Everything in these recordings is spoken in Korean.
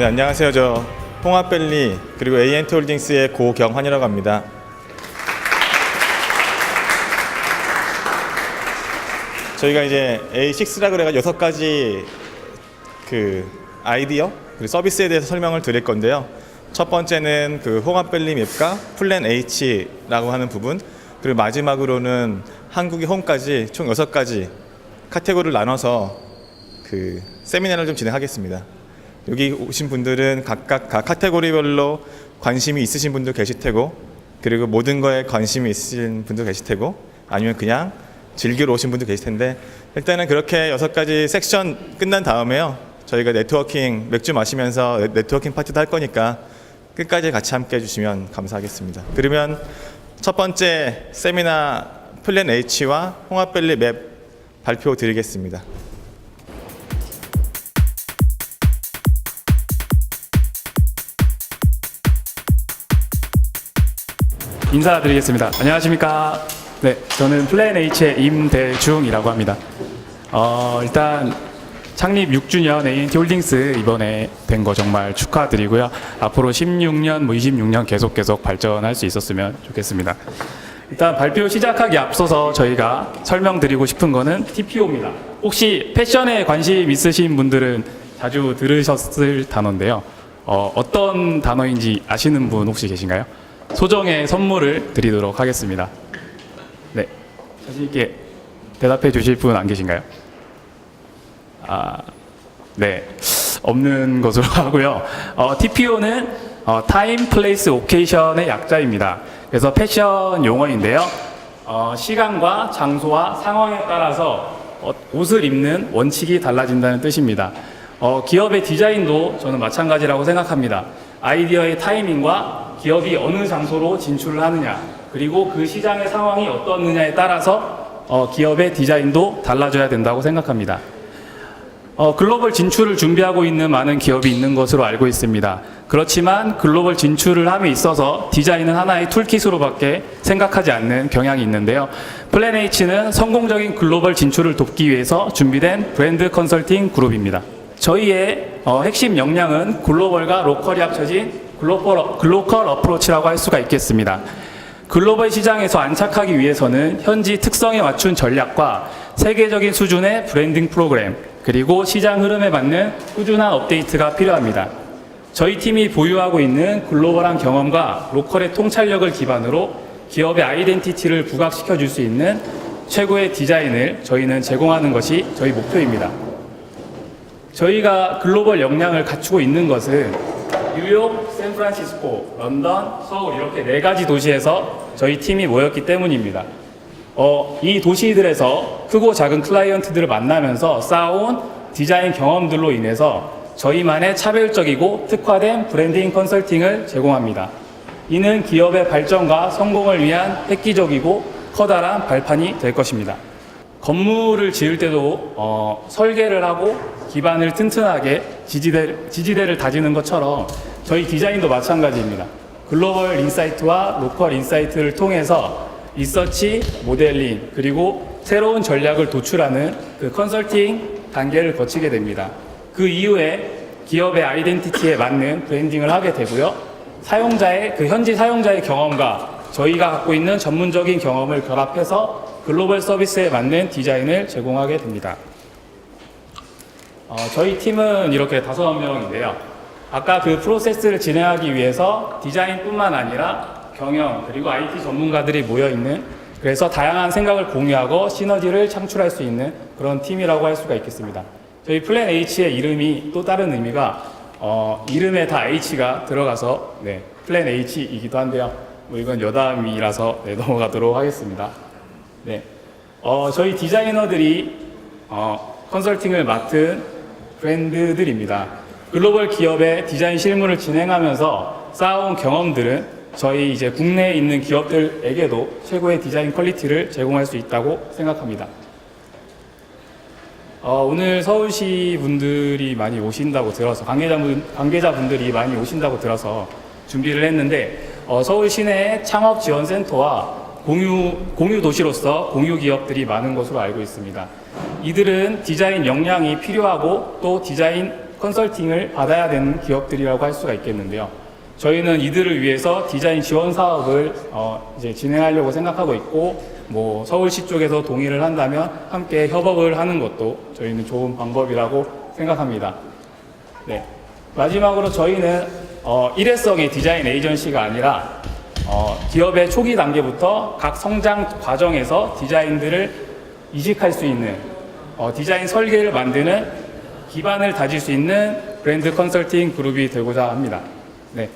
네, 안녕하세요. 저 홍합밸리 그리고 ANT홀딩스의 고경환이라고 합니다. 저희가 이제 A6라 그래가 6가지 그 아이디어 그리고 서비스에 대해서 설명을 드릴 건데요. 첫 번째는 그 홍합밸리 맵과 플랜 H라고 하는 부분, 그리고 마지막으로는 한국의 홈까지 총 6가지 카테고리를 나눠서 그 세미나를 좀 진행하겠습니다. 여기 오신 분들은 각각 각 카테고리별로 관심이 있으신 분도 계실 테고, 그리고 모든 거에 관심이 있으신 분도 계실 테고, 아니면 그냥 즐기러 오신 분도 계실 텐데, 일단은 그렇게 6가지 섹션 끝난 다음에요, 저희가 네트워킹 맥주 마시면서 네트워킹 파티도 할 거니까 끝까지 같이 함께 해주시면 감사하겠습니다. 그러면 첫 번째 세미나 플랜 H와 홍합밸리 맵 발표 드리겠습니다. 인사드리겠습니다. 안녕하십니까. 네, 저는 플랜 H의 임대중이라고 합니다. 일단 창립 6주년 ANT홀딩스 이번에 된 거 정말 축하드리고요. 앞으로 16년, 26년 계속 발전할 수 있었으면 좋겠습니다. 일단 발표 시작하기 앞서서 저희가 설명드리고 싶은 거는 TPO입니다. 혹시 패션에 관심 있으신 분들은 자주 들으셨을 단어인데요. 어떤 단어인지 아시는 분 혹시 계신가요? 소정의 선물을 드리도록 하겠습니다. 네, 자신 있게 대답해 주실 분 안 계신가요? 네, 없는 것으로 하고요. TPO는 Time, Place, Occasion의 약자입니다. 그래서 패션 용어인데요. 시간과 장소와 상황에 따라서 옷을 입는 원칙이 달라진다는 뜻입니다. 기업의 디자인도 저는 마찬가지라고 생각합니다. 아이디어의 타이밍과 기업이 어느 장소로 진출을 하느냐, 그리고 그 시장의 상황이 어떻느냐에 따라서 기업의 디자인도 달라져야 된다고 생각합니다. 글로벌 진출을 준비하고 있는 많은 기업이 있는 것으로 알고 있습니다. 그렇지만 글로벌 진출을 함에 있어서 디자인은 하나의 툴킷으로밖에 생각하지 않는 경향이 있는데요. 플랜 H는 성공적인 글로벌 진출을 돕기 위해서 준비된 브랜드 컨설팅 그룹입니다. 저희의 핵심 역량은 글로벌과 로컬이 합쳐진 글로컬 어프로치라고 할 수가 있겠습니다. 글로벌 시장에서 안착하기 위해서는 현지 특성에 맞춘 전략과 세계적인 수준의 브랜딩 프로그램, 그리고 시장 흐름에 맞는 꾸준한 업데이트가 필요합니다. 저희 팀이 보유하고 있는 글로벌한 경험과 로컬의 통찰력을 기반으로 기업의 아이덴티티를 부각시켜 줄 수 있는 최고의 디자인을 저희는 제공하는 것이 저희 목표입니다. 저희가 글로벌 역량을 갖추고 있는 것은 뉴욕, 샌프란시스코, 런던, 서울 이렇게 4가지 도시에서 저희 팀이 모였기 때문입니다. 이 도시들에서 크고 작은 클라이언트들을 만나면서 쌓아온 디자인 경험들로 인해서 저희만의 차별적이고 특화된 브랜딩 컨설팅을 제공합니다. 이는 기업의 발전과 성공을 위한 획기적이고 커다란 발판이 될 것입니다. 건물을 지을 때도 설계를 하고 기반을 튼튼하게 지지대를 다지는 것처럼 저희 디자인도 마찬가지입니다. 글로벌 인사이트와 로컬 인사이트를 통해서 리서치, 모델링, 그리고 새로운 전략을 도출하는 그 컨설팅 단계를 거치게 됩니다. 그 이후에 기업의 아이덴티티에 맞는 브랜딩을 하게 되고요. 현지 사용자의 경험과 저희가 갖고 있는 전문적인 경험을 결합해서 글로벌 서비스에 맞는 디자인을 제공하게 됩니다. 저희 팀은 이렇게 5명인데요. 아까 그 프로세스를 진행하기 위해서 디자인뿐만 아니라 경영, 그리고 IT 전문가들이 모여있는, 그래서 다양한 생각을 공유하고 시너지를 창출할 수 있는 그런 팀이라고 할 수가 있겠습니다. 저희 플랜 H의 이름이 또 다른 의미가 이름에 다 H가 들어가서 플랜 H이기도 한데요. 이건 여담이라서 넘어가도록 하겠습니다. 저희 디자이너들이 컨설팅을 맡은 브랜드들입니다. 글로벌 기업의 디자인 실무를 진행하면서 쌓아온 경험들은 저희 이제 국내에 있는 기업들에게도 최고의 디자인 퀄리티를 제공할 수 있다고 생각합니다. 오늘 서울시 분들이 많이 오신다고 들어서, 관계자분들이 많이 오신다고 들어서 준비를 했는데, 서울 시내 창업지원센터와 공유 도시로서 공유 기업들이 많은 것으로 알고 있습니다. 이들은 디자인 역량이 필요하고 또 디자인 컨설팅을 받아야 되는 기업들이라고 할 수가 있겠는데요. 저희는 이들을 위해서 디자인 지원 사업을 이제 진행하려고 생각하고 있고, 뭐 서울시 쪽에서 동의를 한다면 함께 협업을 하는 것도 저희는 좋은 방법이라고 생각합니다. 네. 마지막으로 저희는 일회성의 디자인 에이전시가 아니라 기업의 초기 단계부터 각 성장 과정에서 디자인들을 이식할 수 있는 디자인 설계를 만드는 기반을 다질 수 있는 브랜드 컨설팅 그룹이 되고자 합니다. 네.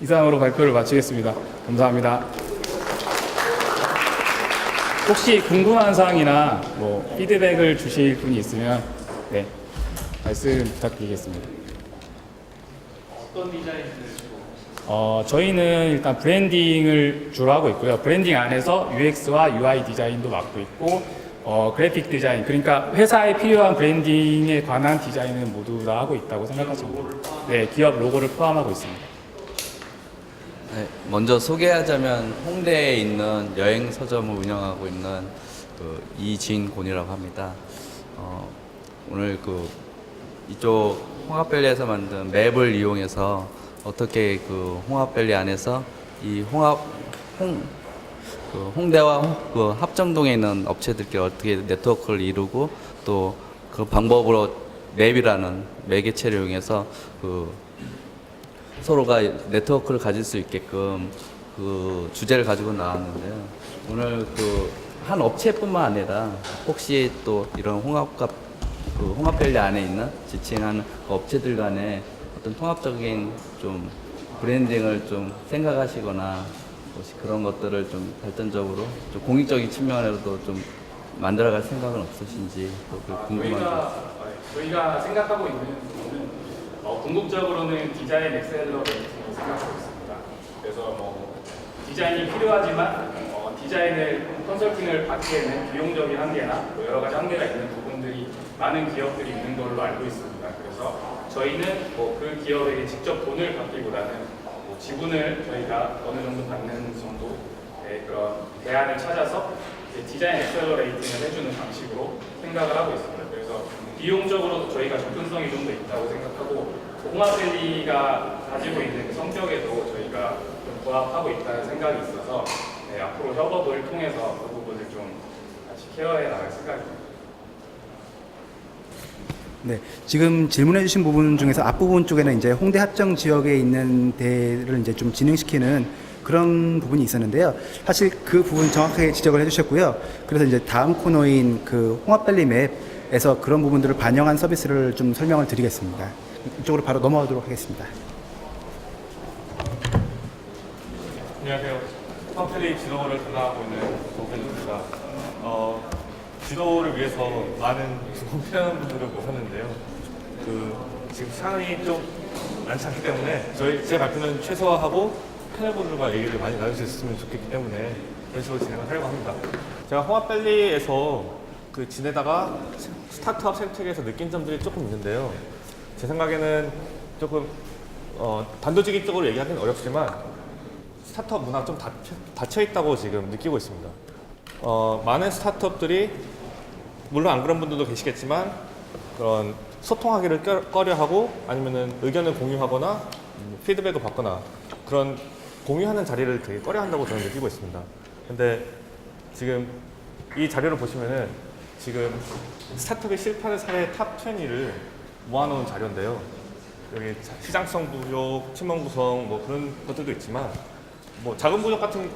이상으로 발표를 마치겠습니다. 감사합니다. 혹시 궁금한 사항이나 뭐 피드백을 주실 분이 있으면 네, 말씀 부탁드리겠습니다. 어떤 디자인을 저희는 일단 브랜딩을 주로 하고 있고요. 브랜딩 안에서 UX와 UI 디자인도 맡고 있고, 그래픽 디자인, 그러니까 회사에 필요한 브랜딩에 관한 디자인은 모두 다 하고 있다고 생각하십니다. 네, 기업 로고를 포함하고 있습니다. 네, 먼저 소개하자면 홍대에 있는 여행 서점을 운영하고 있는 이진곤이라고 합니다. 오늘 이쪽 홍합밸리에서 만든 맵을 이용해서 어떻게 홍합밸리 안에서 이 홍대와 합정동에 있는 업체들끼리 어떻게 네트워크를 이루고 또 그 방법으로 맵이라는 매개체를 이용해서 서로가 네트워크를 가질 수 있게끔 주제를 가지고 나왔는데요. 오늘 한 업체뿐만 아니라 혹시 또 이런 홍합밸리 안에 있는 지칭하는 업체들 간에 어떤 통합적인 좀 브랜딩을 좀 생각하시거나 혹시 그런 것들을 좀 발전적으로 좀 공익적인 측면으로도 좀 만들어갈 생각은 없으신지 궁금합니다. 저희가 생각하고 있는 부분은 궁극적으로는 디자인 엑셀러레이팅을 생각하고 있습니다. 그래서 뭐 디자인이 필요하지만 디자인을 컨설팅을 받기에는 비용적인 한계나 뭐 여러 가지 한계가 있는 부분들이 많은 기업들이 있는 걸로 알고 있습니다. 그래서 저희는 뭐 그 기업에게 직접 돈을 받기보다는 뭐 지분을 저희가 어느 정도 받는 정도의 그런 대안을 찾아서 이제 디자인 엑셀러레이팅을 해주는 방식으로 생각을 하고 있습니다. 그래서 비용적으로도 저희가 접근성이 좀 더 있다고 생각하고 홍합밸리가 가지고 있는 그 성격에도 저희가 좀 부합하고 있다는 생각이 있어서 네, 앞으로 협업을 통해서 그 부분을 좀 같이 케어해 나갈 생각입니다. 네, 지금 질문해 주신 부분 중에서 앞부분 쪽에는 이제 홍대 합정 지역에 있는 데를 이제 좀 진행시키는 그런 부분이 있었는데요. 사실 그 부분 정확하게 지적을 해주셨고요. 그래서 이제 다음 코너인 홍합밸리 맵에서 그런 부분들을 반영한 서비스를 좀 설명을 드리겠습니다. 이쪽으로 바로 넘어가도록 하겠습니다. 안녕하세요. 홍합밸리 지도를 담당하고 있는 정태주입니다. 지도를 위해서 많은 공평한 분들을 모셨는데요. 지금 시간이 좀 많지 않기 때문에 제 발표는 최소화하고 패널분들과 얘기를 많이 나눌 수 있었으면 좋겠기 때문에 그런 식으로 진행을 하려고 합니다. 제가 홍합밸리에서 지내다가 스타트업 생태계에서 느낀 점들이 조금 있는데요. 제 생각에는 조금 단도직입적으로 얘기하기는 어렵지만 스타트업 문화가 좀 닫혀 있다고 지금 느끼고 있습니다. 많은 스타트업들이 물론 안 그런 분들도 계시겠지만 그런 소통하기를 꺼려하고 아니면은 의견을 공유하거나 피드백을 받거나 그런 공유하는 자리를 되게 꺼려한다고 저는 느끼고 있습니다. 근데 지금 이 자료를 보시면은 지금 스타트업이 실패하는 사례 탑 20를 모아놓은 자료인데요. 여기 시장성 부족, 팀원 구성 뭐 그런 것들도 있지만 뭐 자금 부족 같은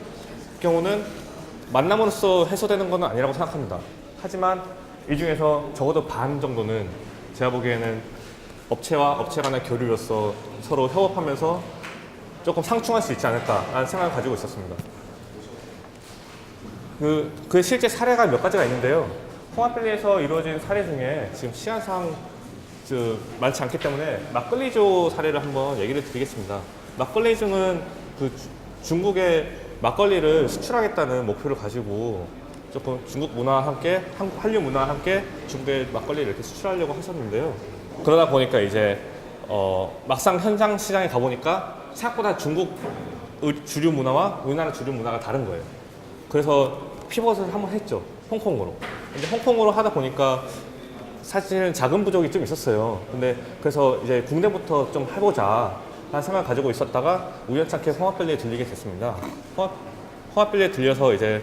경우는 만남으로써 해소되는 건 아니라고 생각합니다. 하지만 이 중에서 적어도 반 정도는 제가 보기에는 업체와 업체 간의 교류로서 서로 협업하면서 조금 상충할 수 있지 않을까라는 생각을 가지고 있었습니다. 그 실제 사례가 몇 가지가 있는데요. 홍합밸리에서 이루어진 사례 중에 지금 시간상 많지 않기 때문에 막걸리조 사례를 한번 얘기를 드리겠습니다. 막걸리조는 중국에 막걸리를 수출하겠다는 목표를 가지고 조금 중국 문화와 함께 한류 문화와 함께 중국에 막걸리를 이렇게 수출하려고 하셨는데요. 그러다 보니까 이제 막상 현장 시장에 가보니까 생각보다 중국 주류 문화와 우리나라 주류 문화가 다른 거예요. 그래서 피벗을 한번 했죠. 홍콩으로. 근데 홍콩으로 하다 보니까 사실은 작은 부족이 좀 있었어요. 근데 그래서 이제 국내부터 좀 해보자 라는 생각을 가지고 있었다가 우연찮게 홍합밸리에 들리게 됐습니다. 홍합밸리에 들려서 이제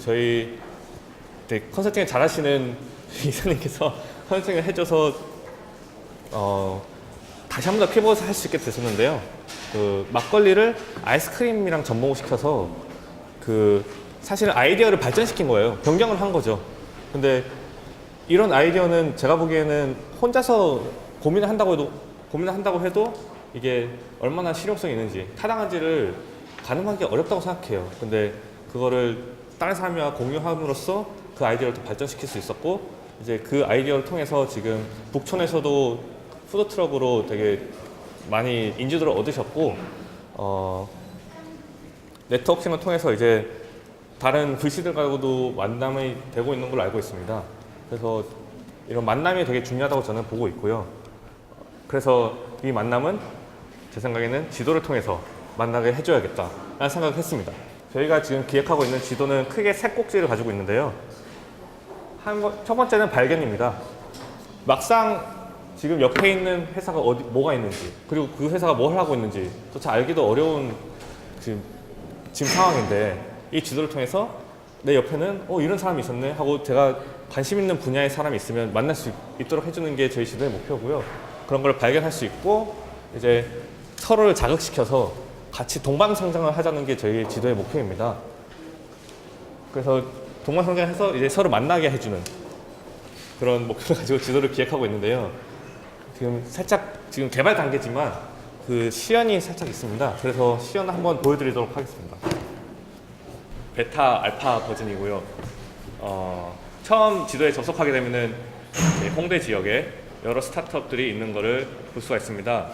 저희 되게 컨설팅을 잘하시는 이사님께서 컨설팅을 해줘서 다시 한 번 더 피벗을 할 수 있게 됐었는데요. 그 막걸리를 아이스크림이랑 접목을 시켜서 그 사실은 아이디어를 발전시킨 거예요. 변경을 한 거죠. 근데 이런 아이디어는 제가 보기에는 혼자서 고민을 한다고 해도 이게 얼마나 실용성이 있는지 타당한지를 가늠하기 어렵다고 생각해요. 근데 그거를 다른 사람과 공유함으로써 그 아이디어를 더 발전시킬 수 있었고 이제 그 아이디어를 통해서 지금 북촌에서도 푸드트럭으로 되게 많이 인지도를 얻으셨고 네트워킹을 통해서 이제 다른 VC들과도 만남이 되고 있는 걸로 알고 있습니다. 그래서 이런 만남이 되게 중요하다고 저는 보고 있고요. 그래서 이 만남은 제 생각에는 지도를 통해서 만나게 해줘야겠다라는 생각을 했습니다. 저희가 지금 기획하고 있는 지도는 크게 세 꼭지를 가지고 있는데요. 첫 번째는 발견입니다. 막상 지금 옆에 있는 회사가 뭐가 있는지 그리고 그 회사가 뭘 하고 있는지 조차 알기도 어려운 지금 상황인데 이 지도를 통해서 내 옆에는 이런 사람이 있었네 하고 제가 관심 있는 분야의 사람이 있으면 만날 수 있도록 해주는 게 저희 지도의 목표고요. 그런 걸 발견할 수 있고 이제 서로를 자극시켜서 같이 동반성장을 하자는 게 저희 지도의 목표입니다. 그래서 동반성장해서 이제 서로 만나게 해주는 그런 목표를 가지고 지도를 기획하고 있는데요. 지금 개발 단계지만 그 시연이 살짝 있습니다. 그래서 시연을 한번 보여드리도록 하겠습니다. 베타 알파 버전이고요. 처음 지도에 접속하게 되면은 홍대 지역에 여러 스타트업들이 있는 것을 볼 수가 있습니다.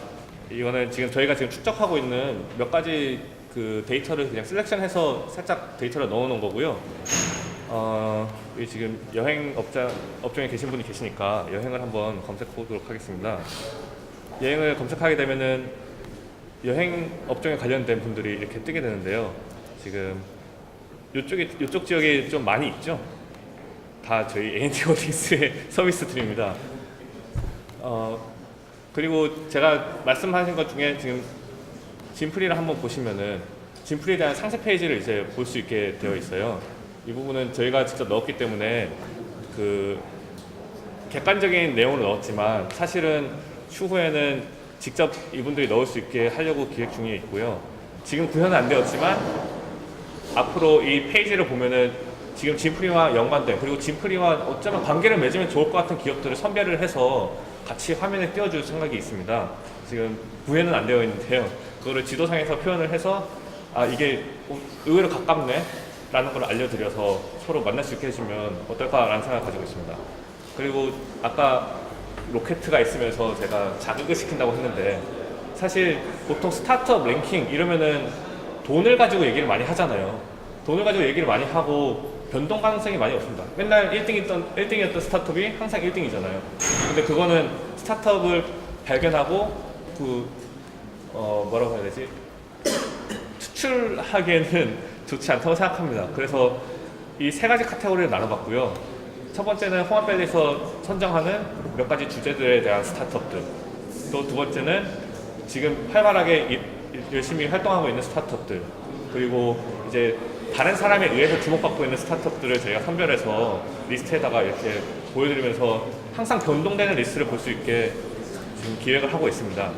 이거는 지금 저희가 지금 축적하고 있는 몇 가지 그 데이터를 그냥 셀렉션해서 살짝 데이터를 넣어놓은 거고요. 이 지금 여행 업종에 계신 분이 계시니까 여행을 한번 검색해 보도록 하겠습니다. 여행을 검색하게 되면은 여행 업종에 관련된 분들이 이렇게 뜨게 되는데요. 지금 이쪽 지역에 좀 많이 있죠. 다 저희 A&T 홀딩스의 서비스들입니다. 그리고 제가 말씀하신 것 중에 지금 진프리를 한번 보시면은 진프리에 대한 상세 페이지를 이제 볼 수 있게 되어 있어요. 이 부분은 저희가 직접 넣었기 때문에 그 객관적인 내용을 넣었지만 사실은 추후에는 직접 이분들이 넣을 수 있게 하려고 기획 중에 있고요. 지금 구현은 안 되었지만 앞으로 이 페이지를 보면은 지금 진프리와 연관된 그리고 진프리와 어쩌면 관계를 맺으면 좋을 것 같은 기업들을 선별을 해서 같이 화면에 띄워줄 생각이 있습니다. 지금 구현은 안 되어 있는데요. 그거를 지도상에서 표현을 해서 이게 의외로 가깝네 라는 걸 알려드려서 서로 만날 수 있게 해주면 어떨까라는 생각을 가지고 있습니다. 그리고 아까 로켓가 있으면서 제가 자극을 시킨다고 했는데 사실 보통 스타트업 랭킹 이러면은 돈을 가지고 얘기를 많이 하잖아요. 돈을 가지고 얘기를 많이 하고 변동 가능성이 많이 없습니다. 맨날 1등이었던 스타트업이 항상 1등이잖아요. 근데 그거는 스타트업을 발견하고 뭐라고 해야 되지? 추출하기에는 좋지 않다고 생각합니다. 그래서 이 세 가지 카테고리를 나눠봤고요. 첫 번째는 홍합밸리에서 선정하는 몇 가지 주제들에 대한 스타트업들. 또 두 번째는 지금 활발하게 열심히 활동하고 있는 스타트업들. 그리고 이제 다른 사람에 의해서 주목받고 있는 스타트업들을 저희가 선별해서 리스트에다가 이렇게 보여드리면서 항상 변동되는 리스트를 볼 수 있게 지금 기획을 하고 있습니다.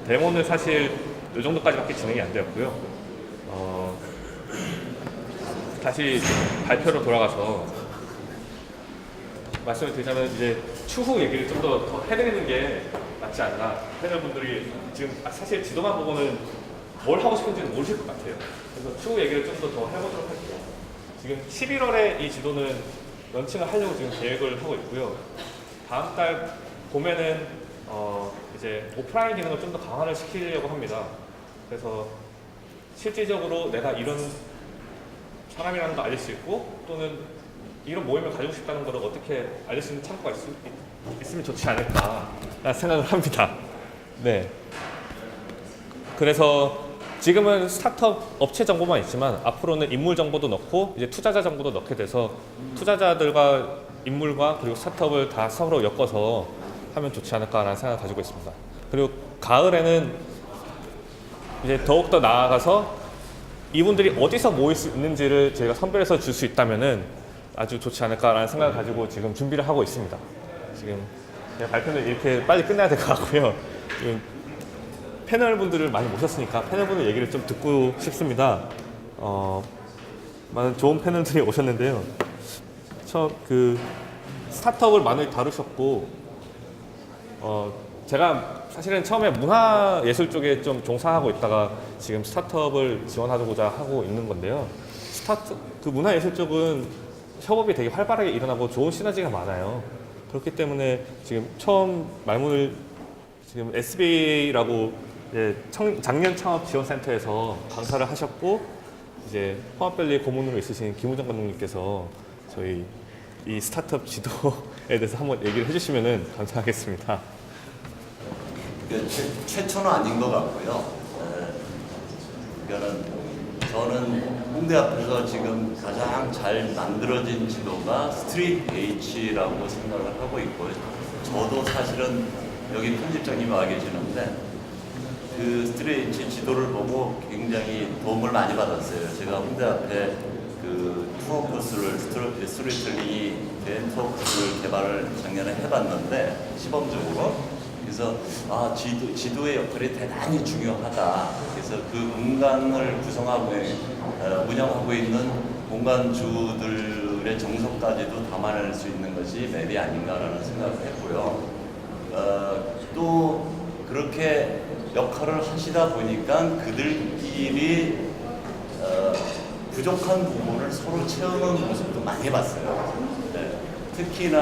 데모는 사실 이 정도까지밖에 진행이 안 되었고요. 다시 발표로 돌아가서 말씀을 드리자면 이제 추후 얘기를 좀 더 해드리는 게 맞지 않나. 패널분들이 지금 사실 지도만 보고는 뭘 하고 싶은지는 모르실 것 같아요. 그래서 추후 얘기를 좀 더 해보도록 할게요. 지금 11월에 이 지도는 런칭을 하려고 지금 계획을 하고 있고요. 다음 달 봄에는 이제 오프라인 기능을 좀 더 강화를 시키려고 합니다. 그래서 실질적으로 내가 이런 사람이라는 걸 알릴 수 있고 또는 이런 모임을 가지고 싶다는 걸 어떻게 알릴 수 있는 창구가 있으면 좋지 않을까라는 생각을 합니다. 네. 그래서 지금은 스타트업 업체 정보만 있지만 앞으로는 인물 정보도 넣고 이제 투자자 정보도 넣게 돼서 투자자들과 인물과 그리고 스타트업을 다 서로 엮어서 하면 좋지 않을까라는 생각을 가지고 있습니다. 그리고 가을에는 이제 더욱더 나아가서 이분들이 어디서 모일 수 있는지를 저희가 선별해서 줄 수 있다면은 아주 좋지 않을까라는 생각을 가지고 지금 준비를 하고 있습니다. 지금 제가 발표는 이렇게 빨리 끝내야 될 것 같고요. 지금 패널 분들을 많이 모셨으니까 패널 분들 얘기를 좀 듣고 싶습니다. 많은 좋은 패널들이 오셨는데요. 그 스타트업을 많이 다루셨고, 제가 사실은 처음에 문화예술 쪽에 좀 종사하고 있다가 지금 스타트업을 지원하고자 하고 있는 건데요. 그 문화예술 쪽은 협업이 되게 활발하게 일어나고 좋은 시너지가 많아요. 그렇기 때문에 지금 처음 말문을 지금 SBA라고 작년 창업 지원센터에서 강사를 하셨고, 이제 홍합밸리 고문으로 있으신 김우정 감독님께서 저희 이 스타트업 지도에 대해서 한번 얘기를 해주시면 감사하겠습니다. 최초는 아닌 것 같고요. 그러니까는 저는 홍대 앞에서 지금 가장 잘 만들어진 지도가 스트리트 H라고 생각을 하고 있고요. 저도 사실은 여기 편집장님이 와 계시는데 그 스트리트 H 지도를 보고 굉장히 도움을 많이 받았어요. 제가 홍대 앞에 그 투어 코스를 스토리텔링이 된 투어 코스를 개발을 작년에 해봤는데 시범적으로. 그래서 지도의 역할이 대단히 중요하다. 그래서 그 공간을 구성하고 운영하고 있는 공간주들의 정서까지도 담아낼 수 있는 것이 맵이 아닌가라는 생각을 했고요. 또 그렇게 역할을 하시다 보니까 그들끼리 부족한 부분을 서로 채우는 모습도 많이 봤어요. 네. 특히나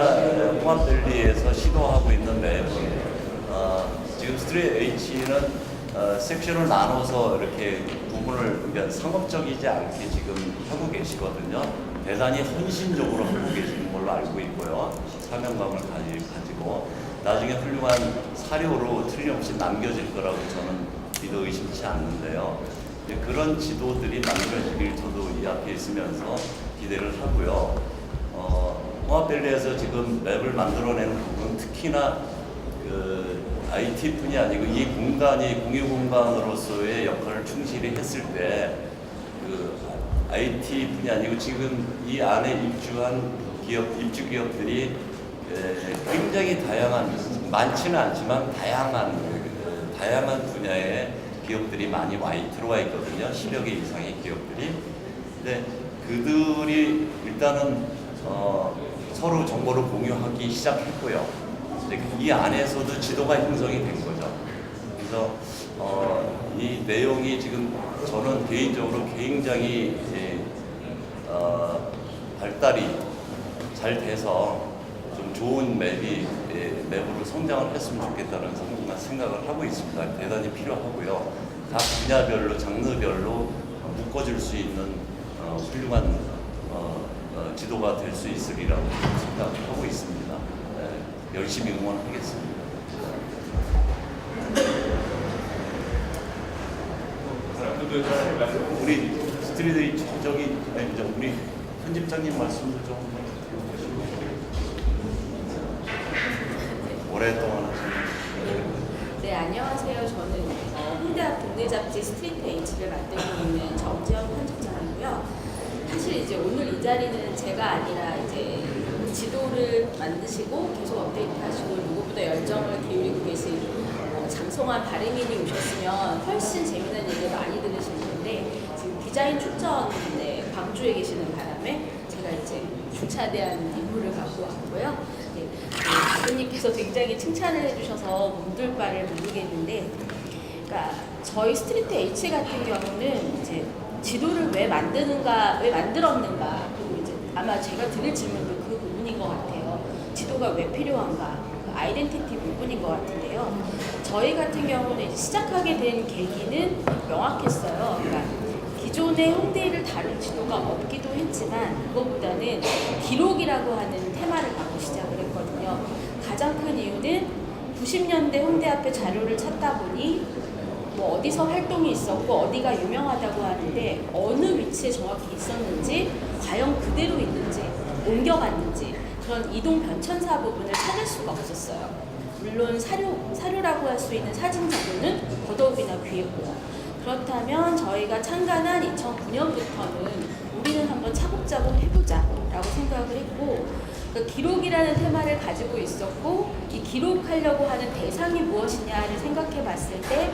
홍합밸리에서 시도하고 있는 맵은 지금 스트레이트 H는 섹션을 나눠서 이렇게 부분을 그러니까 상업적이지 않게 지금 하고 계시거든요. 대단히 헌신적으로 하고 계시는 걸로 알고 있고요. 사명감을 가지고 나중에 훌륭한 사료로 틀림없이 남겨질 거라고 저는 믿어 의심치 않는데요. 그런 지도들이 만들어지길 저도 이 앞에 있으면서 기대를 하고요. 홍합밸리에서 지금 맵을 만들어내는 부분 특히나 IT뿐이 아니고 이 공간이 공유 공간으로서의 역할을 충실히 했을 때 IT뿐이 아니고 지금 이 안에 입주한 입주 기업들이 굉장히 많지는 않지만 다양한 분야의 기업들이 많이 들어와 있거든요. 10여 개 이상의 기업들이. 근데 그들이 일단은 서로 정보를 공유하기 시작했고요. 이 안에서도 지도가 형성이 된 거죠. 그래서 이 내용이 지금 저는 개인적으로 굉장히 발달이 잘 돼서 좀 좋은 맵으로 성장을 했으면 좋겠다는 생각을 하고 있습니다. 대단히 필요하고요. 각 분야별로 장르별로 묶어줄 수 있는 훌륭한 지도가 될 수 있으리라고 생각하고 있습니다. 열심히 응원하겠습니다. 우리 스트리트 우리 편집장님 말씀도 좀 오랫동안 네, 안녕하세요. 저는 홍대 앞 동네 잡지 스트리트 H를 만들고 있는 정지영 편집장이고요. 사실 이제 오늘 이 자리는 제가 아니라 이제 지도를 만드시고 계속 업데이트하시고 누구보다 열정을 기울이고 계신 장성환 발행인이 오셨으면 훨씬 재미난 얘기를 많이 들으실 텐데 지금 디자인 출전인데 광주에 계시는 바람에 제가 이제 주차대한 임무를 갖고 왔고요. 네, 대표님께서 굉장히 칭찬을 해주셔서 몸둘 바를 모르겠는데, 그러니까 저희 스트리트 H 같은 경우는 이제 지도를 왜 만들었는가, 그리고 이제 아마 제가 드릴 질문도 그 부분인 것 같아요. 지도가 왜 필요한가, 그 아이덴티티 부분인 것 같은데요. 저희 같은 경우는 이제 시작하게 된 계기는 명확했어요. 그러니까 기존의 홍대를 다룬 지도가 없기도 했지만 그것보다는 기록이라고 하는 테마를 갖고 시작을 했거든요. 가장 큰 이유는 90년대 홍대 앞에 자료를 찾다 보니 뭐 어디서 활동이 있었고 어디가 유명하다고 하는데 어느 위치에 정확히 있었는지, 과연 그대로 있는지, 옮겨갔는지 그런 이동 변천사 부분을 찾을 수가 없었어요. 물론 사료라고 할 수 있는 사진 자료는 더더욱이나 귀했고요. 그렇다면 저희가 창간한 2009년부터는 우리는 한번 차곡차곡 해보자라고 생각을 했고, 그 기록이라는 테마를 가지고 있었고, 이 기록하려고 하는 대상이 무엇이냐를 생각해 봤을 때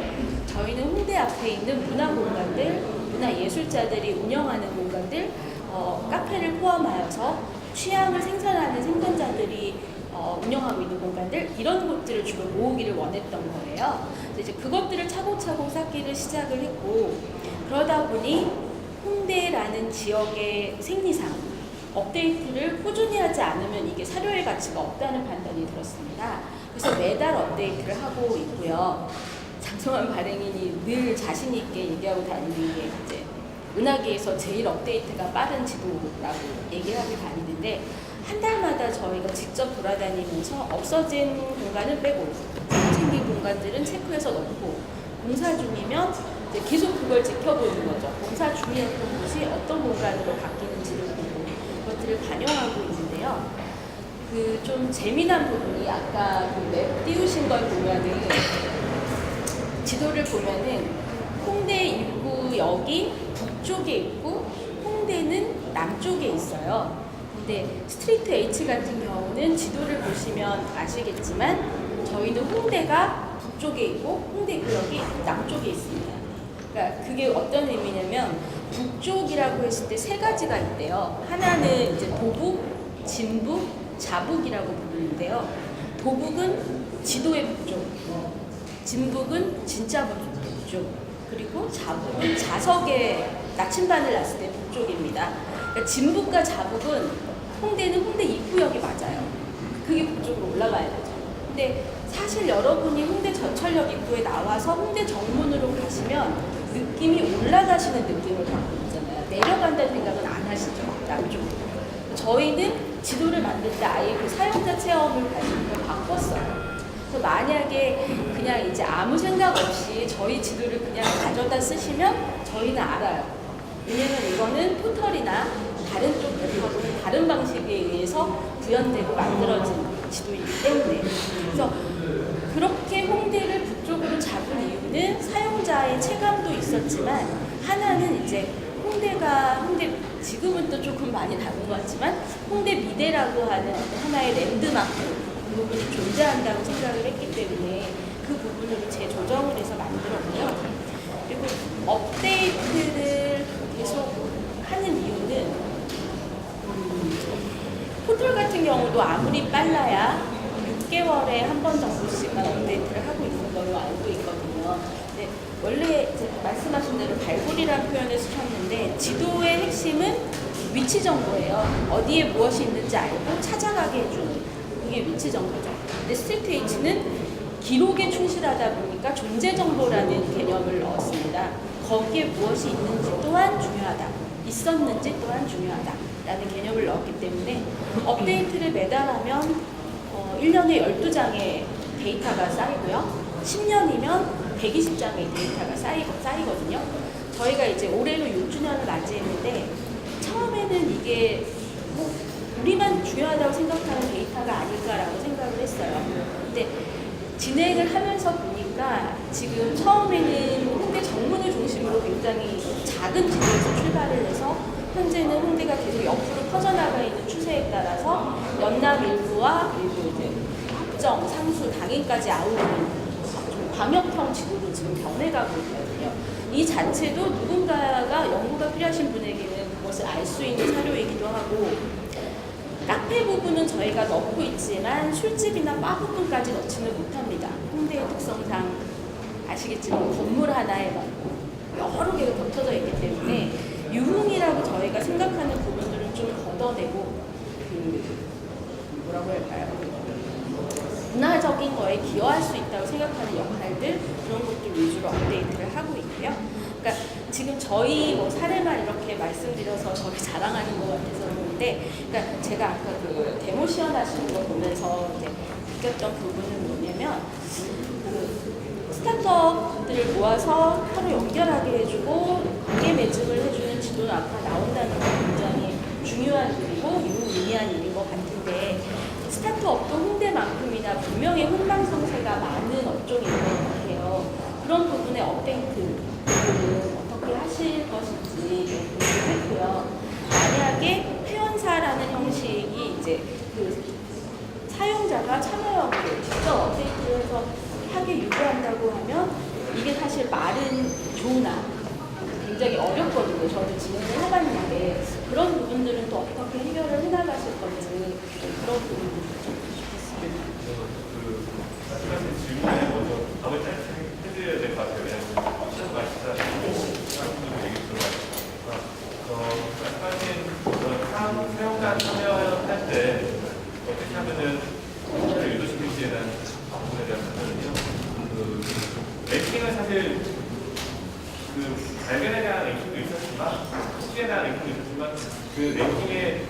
저희는 홍대 앞에 있는 문화공간들, 문화예술자들이 운영하는 공간들, 카페를 포함하여서 취향을 생산하는 생산자들이 운영하고 있는 공간들, 이런 곳들을 주로 모으기를 원했던 거예요. 그래서 이제 그것들을 차곡차곡 쌓기를 시작을 했고, 그러다 보니 홍대라는 지역의 생리상 업데이트를 꾸준히 하지 않으면 이게 사료의 가치가 없다는 판단이 들었습니다. 그래서 매달 업데이트를 하고 있고요. 장성환 발행인이 늘 자신 있게 얘기하고 다니는 게 이제 은하계에서 제일 업데이트가 빠른 지도라고 얘기하고 다니는데, 한 달마다 저희가 직접 돌아다니면서 없어진 공간을 빼고 생긴 공간들은 체크해서 넣고, 공사 중이면 이제 계속 그걸 지켜보는 거죠. 공사 중이었던 곳이 어떤 공간으로 바뀌는지를 보고 그것들을 반영하고 있는데요. 그 좀 재미난 부분이 아까 그 맵 띄우신 걸 보면은, 지도를 보면은 홍대 입구역이 북쪽에 있고 홍대는 남쪽에 있어요. 근데 스트리트 H 같은 경우는 지도를 보시면 아시겠지만 저희는 홍대가 북쪽에 있고 홍대 구역이 남쪽에 있습니다. 그러니까 그게 어떤 의미냐면, 북쪽이라고 했을 때 세 가지가 있대요. 하나는 이제 도북, 진북, 자북이라고 부르는데요. 도북은 지도의 북쪽, 진북은 진짜 북쪽, 그리고 자북은 자석에 나침반을 놨을 때 북쪽입니다. 그러니까 진북과 자북은 홍대는 홍대 입구역이 맞아요. 그게 북쪽으로 올라가야 되죠. 근데 사실 여러분이 홍대 전철역 입구에 나와서 홍대 정문으로 가시면 느낌이 올라가시는 느낌을 받고 있잖아요. 내려간다는 생각은 안 하시죠, 남쪽으로. 저희는 지도를 만들 때 아예 그 사용자 체험을 가지고 바꿨어요. 그래서 만약에 그냥 이제 아무 생각 없이 저희 지도를 그냥 가져다 쓰시면 저희는 알아요. 왜냐면 이거는 포털이나 다른 쪽 웹하고는 다른 방식에 의해서 구현되고 만들어진 지도이기 때문에. 그래서 그렇게 홍대를 북쪽으로 잡은 이유는 사용자의 체감도 있었지만, 하나는 이제 홍대 지금은 또 조금 많이 다른 것 같지만 홍대 미대라고 하는 하나의 랜드마크 그 부분이 존재한다고 생각을 했기 때문에 그 부분으로 재조정을 해서 만들었고요. 그리고 업데이트를 계속 하는 이유는 포털 같은 경우도 아무리 빨라야 6개월에 한 번 정도씩만 업데이트를 하고 있는 걸로 알고 있거든요. 근데 원래 이제 말씀하신 대로 발굴이라는 표현을 쓰셨는데, 지도의 핵심은 위치 정보예요. 어디에 무엇이 있는지 알고 찾아가게 해주는 그게 위치 정보죠. 근데 스트리트 H는 기록에 충실하다 보니까 존재 정보라는 개념을 넣었습니다. 거기에 무엇이 있는지 또한 중요하다, 있었는지 또한 중요하다라는 개념을 넣었기 때문에 업데이트를 매달 하면 1년에 12장의 데이터가 쌓이고요. 10년이면 120장의 데이터가 쌓이거든요. 저희가 이제 올해로 6주년을 맞이했는데, 처음에는 이게 뭐 우리만 중요하다고 생각하는 데이터가 아닐까라고 생각을 했어요. 근데 진행을 하면서 보니까 지금 처음에는 홍대 정문을 중심으로 굉장히 작은 지도에서 출발을 해서 현재는 홍대가 계속 옆으로 퍼져나가 있는 추세에 따라서 연남 일부와 그리고 이제 합정, 상수, 당인까지 아우르는 광역형 지도로 지금 변해가고 있거든요. 이 자체도 누군가가 연구가 필요하신 분에게는 그것을 알 수 있는 사료이기도 하고, 카페 부분은 저희가 넣고 있지만 술집이나 바 부분까지 넣지는 못합니다. 홍대의 특성상 아시겠지만 건물 하나에 여러 개가 겹쳐져 있기 때문에 유흥이라고 저희가 생각하는 부분들은 좀 걷어내고 뭐라고 할까요? 문화적인 거에 기여할 수 있다고 생각하는 역할들, 그런 것들 위주로 업데이트를 하고 있고요. 그러니까 지금 저희 뭐 사례만 이렇게 말씀드려서 저희 자랑하는 것 같아서 그런데, 그러니까 제가 아까 그 데모 시연하시는 거 보면서 이제 느꼈던 부분은 뭐냐면, 그 스타트업들을 모아서 서로 연결하게 해주고 관계 매듭을 해주는 지도는 아까 나온다는 게 굉장히 중요한 일이고 유의미한 영리한 일인 것 같은데 스타트업도 홍대만큼이나 분명히 흥망성쇠가 많은 업종인 것 같아요. 그런 부분의 업데이트 부분은 어떻게 하실 것인지 궁금했고요. 만약에 회원사라는 형식이 이제 그 사용자가 참여형으로 직접 업데이트를 해서 하게 유도한다고 하면 이게 사실 말은 좋으나 굉장히 어렵거든요. 저도 진행을 해봤는데 그런 부분들은 또 어떻게 해결을 해나가실 건지 그런 부분들 좀 좋겠습니다. 말씀하신 질문에 먼저 답을 해드려야 될 것 같아요. 왜냐하면 시간도 많이 지나고 얘기 들어가니까 말씀하신 사용자 참여할 때 어떻게 하면은 참여를 유도시킬지에 대한 부분에 대한 답변은요. 랭킹은 사실 발견에 대한 랭킹도 있었지만 소식에 대한 랭킹도 있었지만 그 랭킹에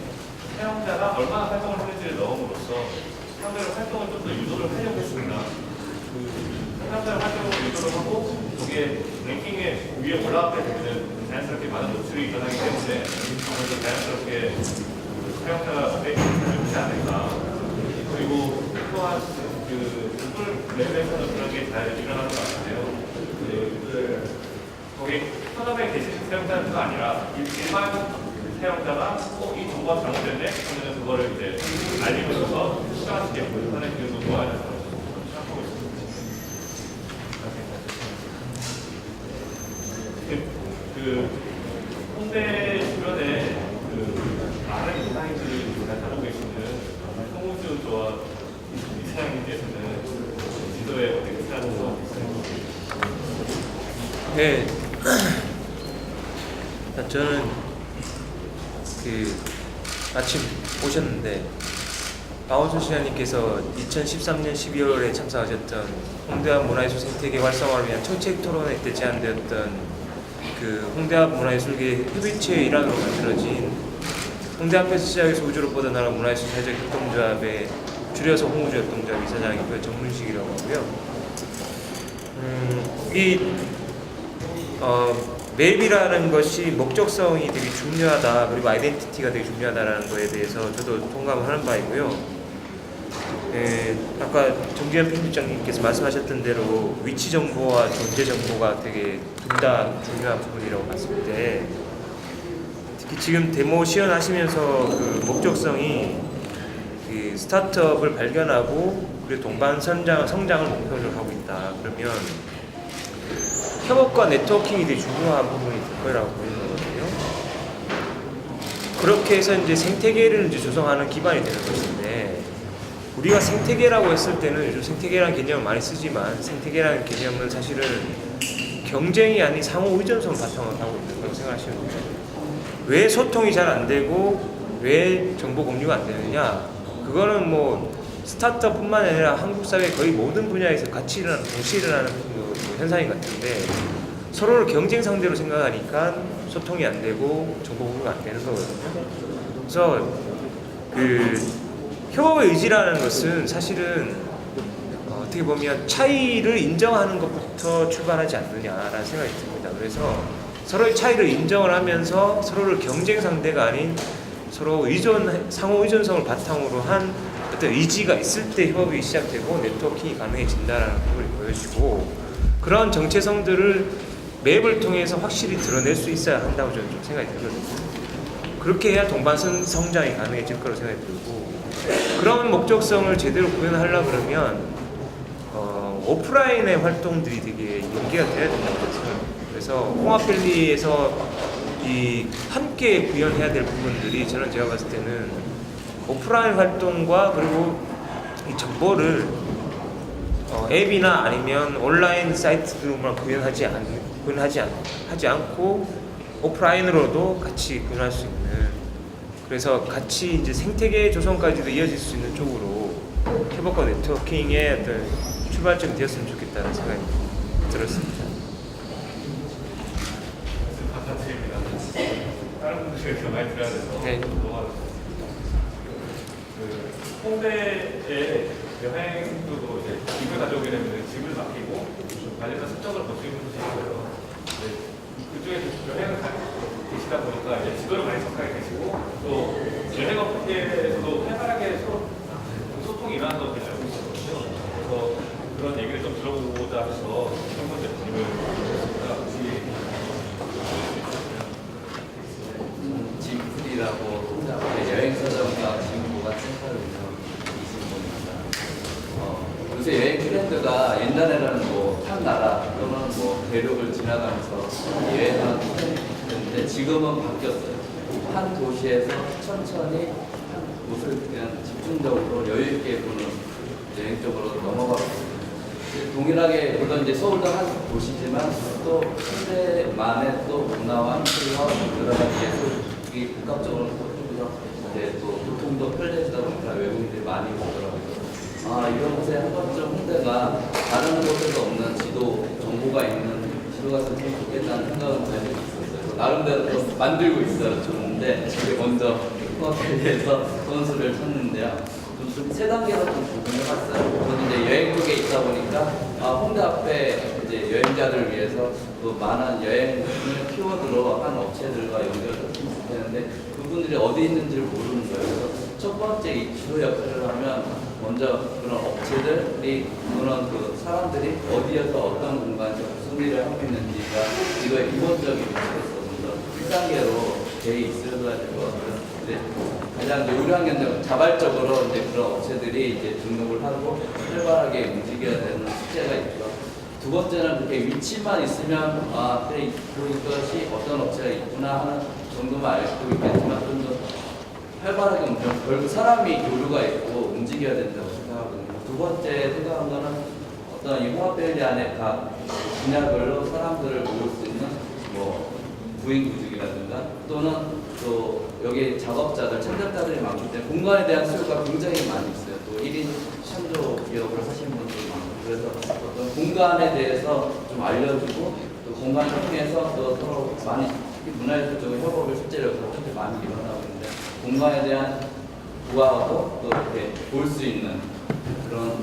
사용자가 얼마나 활동을 했는지를 넣음으로써 사용자의 활동을 좀 더 유도를 하려고 했습니다. 사용자의 활동을 유도를 하고 거기에 랭킹에 위에 올라가게 되면 자연스럽게 많은 노출이 일어나기 때문에 아무래도 자연스럽게 사용자가 업데이트를 하지 않을까. 그리고 또한 구글 랩에서는 그런 게 잘 일어나는 것 같은데요. 거기 현업에 계신 사용자가 아니라 일반 사용자가 이 정보가 잘못됐네? 그러면 그거를 이제 알림을 줘서 수정하시게끔 하는 그 노고가 생각하고 있습니다. 홍대 주변에 많은 디자인들을 나타나고 계시는 송우주 조합 이사장님께서는 지도에 어떻게 생각하는 거 있어요? 네. 저는 마침 오셨는데 박원순 시장님께서 2013년 12월에 참석하셨던 홍대합 문화예술 생태계 활성화를 위한 정책 토론회 때 제안되었던 홍대합 문화예술계 협의체의 일환으로 만들어진 홍대앞에서 시작해서 우주로 뻗어나가는 문화예술 사회적 협동조합의 줄여서 홍우주 협동조합 이사장이고요. 정문식이라고 하고요. 맵이라는 것이 목적성이 되게 중요하다, 그리고 아이덴티티가 되게 중요하다라는 거에 대해서 저도 동감을 하는 바이고요. 아까 정지현 편집장님께서 말씀하셨던 대로 위치 정보와 존재 정보가 되게 둘 다 중요한 부분이라고 봤을 때, 특히 지금 데모 시연하시면서 그 목적성이 스타트업을 발견하고 그리고 동반 성장을 목표로 하고 있다. 그러면 협업과 네트워킹이 되게 중요한 부분이 될 거라고 보이는 거거든요. 그렇게 해서 이제 생태계를 이제 조성하는 기반이 되는 것인데, 우리가 생태계라고 했을 때는 요즘 생태계라는 개념을 많이 쓰지만 생태계라는 개념은 사실은 경쟁이 아닌 상호 의존성을 바탕으로 하고 있는 거라고 생각하시면 돼요. 왜 소통이 잘 안 되고 왜 정보 공유가 안 되느냐? 그거는 뭐 스타트업뿐만 아니라 한국 사회 거의 모든 분야에서 같이 일어나는, 동시에 일어나는 현상인 것 같은데, 서로를 경쟁 상대로 생각하니까 소통이 안 되고 정보 공유가 안 되는 거거든요. 그래서 협업의 의지라는 것은 사실은 어떻게 보면 차이를 인정하는 것부터 출발하지 않느냐라는 생각이 듭니다. 그래서 서로의 차이를 인정을 하면서 서로를 경쟁 상대가 아닌 서로 상호 의존성을 바탕으로 한 어떤 의지가 있을 때 협업이 시작되고 네트워킹이 가능해진다는 부분을 보여주고, 그런 정체성들을 맵을 통해서 확실히 드러낼 수 있어야 한다고 저는 좀 생각이 들거든요. 그렇게 해야 동반 성장이 가능해질 거라고 생각이 들고, 그런 목적성을 제대로 구현하려고 그러면 오프라인의 활동들이 되게 연계가 돼야 된다고 생각해요. 그래서 홍합밸리에서 함께 구현해야 될 부분들이, 저는 제가 봤을 때는 오프라인 활동과 그리고 이 정보를 앱이나 아니면 온라인 사이트로만 구현하지 않고 오프라인으로도 같이 구현할 수 있는, 그래서 같이 이제 생태계 조성까지도 이어질 수 있는 쪽으로 협업과 네트워킹의 어떤 출발점이 되었으면 좋겠다는 생각이 들었습니다. 감사드립니다. 다른 분들이 더 많이 들어야 돼서 네. 홍대에 여행도 이제 집을 가져오게 되면 집을 맡기고 관련된 설정을 볼 수 있는 곳이 있어요. 그쪽에서 여행을 계시다 보니까 이제 지도를 많이 접하게 되시고, 또 여행업 업계에서도 활발하게 서로 소통이 일어나는 걸 알고 있었거든요. 그래서 그런 얘기를 좀 들어보고자 해서 첫 번째 질문을 드렸습니다. 짐풀이라고 여행서점과 지문보관 센터를 운영하신 분입니다. 요새 여행 트렌드가 옛날에는 뭐 한 나라 또는 뭐 대륙을 지나가면서 여행하는 트렌드인데 지금은 바뀌었어요. 한 도시에서 천천히 한 곳을 그냥 집중적으로 여유 있게 보는 여행 쪽으로 넘어가고 있습니다. 동일하게 물론 이제 서울도 한 도시지만 또 현대만의 또 문화와 histori와 여러 가지 예술이 복합적으로 또 이제 또 교통도 편리해지다 보니까 외국인들이 많이 오더라고요. 이런 곳에 한 번쯤 홍대가 다른 곳에도 없는 지도 정보가 있는 지도가 있으면 좋겠다는 생각은 좀 있었어요. 나름대로 또 만들고 있어요. 좋은데 저게 먼저 홍합밸리에서 선수를 쳤는데요. 좀 세 단계로 좀 구분해봤어요. 저는 이제 여행 쪽에 있다 보니까 홍대 앞에 이제 여행자들을 위해서 또 많은 여행을 키워드로 한 업체들과 연결을 했으면 되는데 그분들이 어디 있는지를 모르는 거예요. 그래서 첫 번째 이 주도 역할을 하면 먼저 그런 업체들이 그런 그 사람들이 어디에서 어떤 공간에서 무슨 일을 하고 있는지가 이거의 기본적인 것으로서 먼저 1단계로 돼 있어야 될 것 같아요. 근데 가장 요구한 게 자발적으로 이제 그런 업체들이 이제 등록을 하고 활발하게 움직여야 되는 숙제가 있죠. 두 번째는 그렇게 위치만 있으면 그래 그것이 어떤 업체가 있구나 하는 정도만 알고 있겠지만 좀 더 활발하게 움직이면 결국 사람이 교류가 있고 움직여야 된다고 생각하거든요. 두 번째 생각한 거는 어떤 이 홍합밸리 안에 각 분야별로 사람들을 모을 수 있는 뭐 구인구직이라든가 또는 또 여기 작업자들, 창작자들이 많기 때문에 공간에 대한 수요가 굉장히 많이 있어요. 또 1인 창조 기업을 하시는 분들이 많고 그래서 어떤 공간에 대해서 좀 알려주고 또 공간을 통해서 또 서로 많이 문화예술적인 협업을 실제로 현재 많이 일어나고 있는데 공간에 대한 부하하고 또 이렇게 볼 수 있는 그런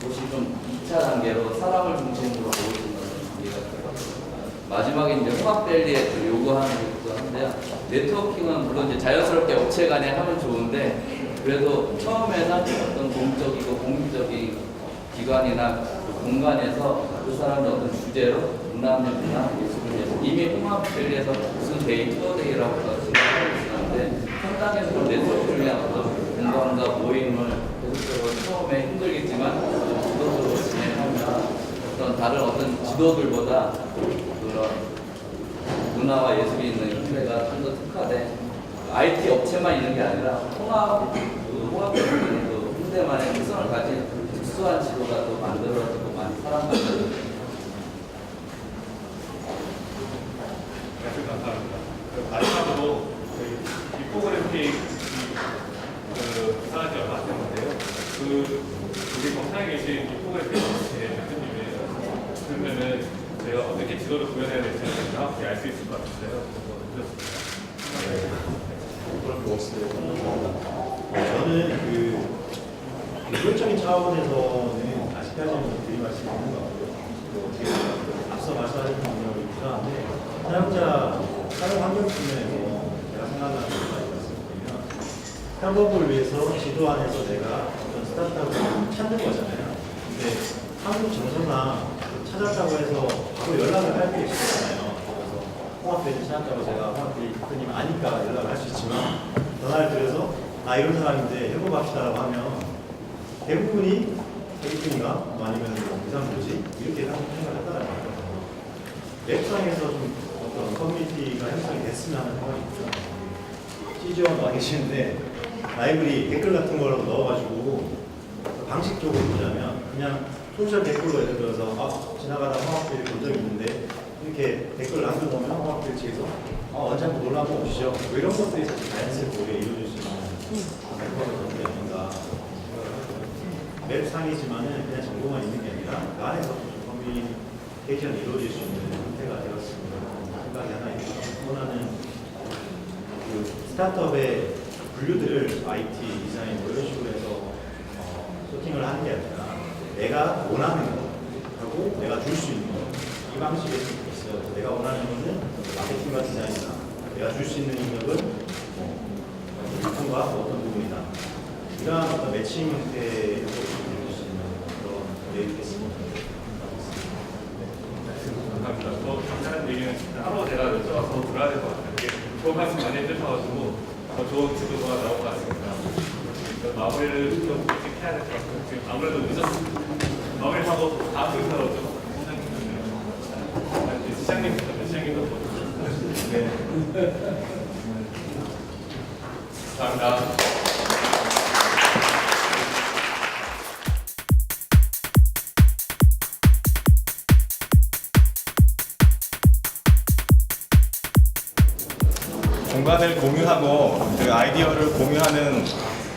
곳이 좀 2차 단계로 사람을 중심으로 모을 수 있는 단계가 들어갔습니다. 마지막에 이제 홍합밸리에 요구하는 것도 한데요. 네트워킹은 물론 이제 자연스럽게 업체 간에 하면 좋은데 그래도 처음에는 어떤 공적이고 공익적인 기관이나 그 공간에서 그 사람의 어떤 주제로 문화나 예술을 위해서 이미 홍합밸리에서 무슨 데이, 투어데이라고 생각하고 있었는데 상당히 그런 네트워크를 위한 어떤 공간과 모임을 계속적으로 처음에 힘들겠지만 지도적으로 진행하면 어떤 다른 어떤 지도들보다 그런 문화와 예술이 있는 형태가 좀 더 특화돼 IT 업체만 있는 게 아니라 홍합밸리는 그 홍대만의 특성을 가진 특수한 지도가 또 만들어지고 많이 사랑받는 감사합니다. 마지막으로 저희 인포그래픽 사람이 얼마 안 됐는데요. 우리 검사에 계신 인포그래픽 대표님이에요. 그러면은 제가 어떻게 지도를 구현해야 될지 정확히 알 수 있을 것 같아요. 저는 기술적인 차원에서는 아직까지는 드릴 말씀이 없는 것 같고요. 앞서 말씀하신 부분이 유사한데 사용자 사용 환경 측면에서 제가 생각하는 부분이 말씀드리면 협업을 위해서 지도 안에서 내가 어떤 스타트업을 찾는 거잖아요. 근데 한국 정서상 찾았다고 해서 바로 연락을 할 게 있잖아요. 그래서 홍합밸리 찾았다고 제가 홍합밸리 대표님 아니까 연락을 할 수 있지만 전화를 드려서 이런 사람인데 협업합시다라고 하면 대부분이 대부분인가 뭐 아니면 이 사람 뭐지 이렇게 생각을 했다는 거예요. 웹상에서 좀 어떤 커뮤니티가 형성이 됐으면 하는 생각이 있죠. CG원 와 계시는데 라이브리 댓글 같은 거라도 넣어가지고 방식적으로 보자면 그냥 소셜 댓글로 예를 들어서 지나가다 홍합밸리 본 적이 있는데 이렇게 댓글 남겨놓으면 홍합밸리 측에서 언제 한번 놀러 한번 오시죠. 뭐 이런 것들이 사실 자연스럽게 이루어질 수 있는 정보가 아닌가. 웹상이지만은 그냥 정보만 있는 게 아니라 그 안에서 좀 커뮤니케이션이 이루어질 수 있는 형태가 되었습니다. 생각이 하나 있고 또 하나는 그 스타트업의 분류들을 IT, 디자인 뭐 이런 식으로 해서 소팅을 하는 게 아니라 내가 원하는 거 하고 내가 줄 수 있는 거 이 방식이 있어요. 내가 원하는 거는 마케팅과 디자인이다. 내가 줄 수 있는 능력은 유통과 어떤 이러한 어떤 매칭 때 그런 계획이 감사합니다. 또 잠깐 얘기는 따로 제가 여쭤봐서 들어야 될 것 같아요. 이게 좋은 말씀 많이 해주셔가지고 더 좋은 지도가 나올 것 같습니다. 마무리를 좀 일찍 해야 될 것 같아요. 지금 아무래도 늦었습니다. 마무리하고 다음 순서로 좀 시장님부터 감사합니다. 공간을 공유하고 그 아이디어를 공유하는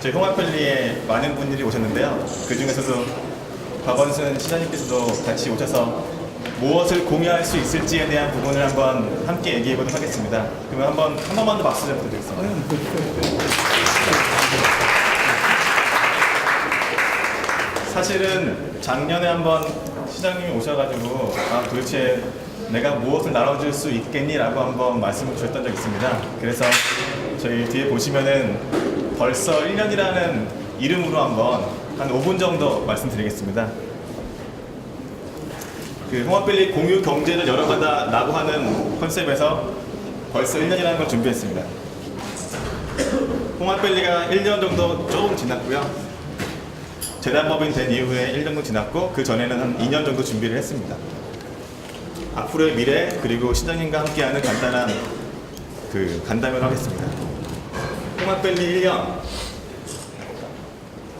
저희 홍합밸리에 많은 분들이 오셨는데요. 그 중에서도 박원순 시장님께서도 같이 오셔서 무엇을 공유할 수 있을지에 대한 부분을 한번 함께 얘기해 보도록 하겠습니다. 그러면 한 번만 더 박수 좀 부탁드리겠습니다. 사실은 작년에 한번 시장님이 오셔가지고 도대체 내가 무엇을 나눠줄 수 있겠니라고 한번 말씀을 주셨던 적이 있습니다. 그래서 저희 뒤에 보시면은 벌써 1년이라는 이름으로 한번 한 5분 정도 말씀드리겠습니다. 그 홍합밸리 공유 경제를 열어가다라고 하는 컨셉에서 벌써 1년이라는 걸 준비했습니다. 홍합밸리가 1년 정도 조금 지났고요. 재단법인 된 이후에 1년 정도 지났고 그 전에는 한 2년 정도 준비를 했습니다. 앞으로의 미래 그리고 시장님과 함께하는 간단한 간담회를 하겠습니다. 홍합밸리 1년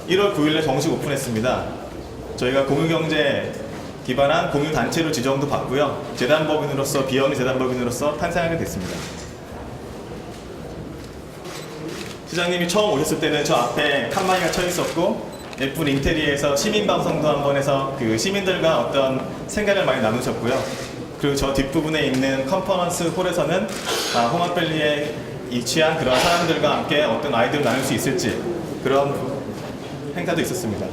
1월 9일에 정식 오픈했습니다. 저희가 공유경제 기반한 공유단체로 지정도 받고요. 재단법인으로서 비영리 재단법인으로서 탄생하게 됐습니다. 시장님이 처음 오셨을 때는 저 앞에 칸막이가 쳐 있었고 예쁜 인테리어에서 시민방송도 한번 해서 그 시민들과 어떤 생각을 많이 나누셨고요. 그리고 저 뒷부분에 있는 컨퍼런스 홀에서는 홍합밸리에 위치한 그런 사람들과 함께 어떤 아이디어를 나눌 수 있을지 그런 행사도 있었습니다.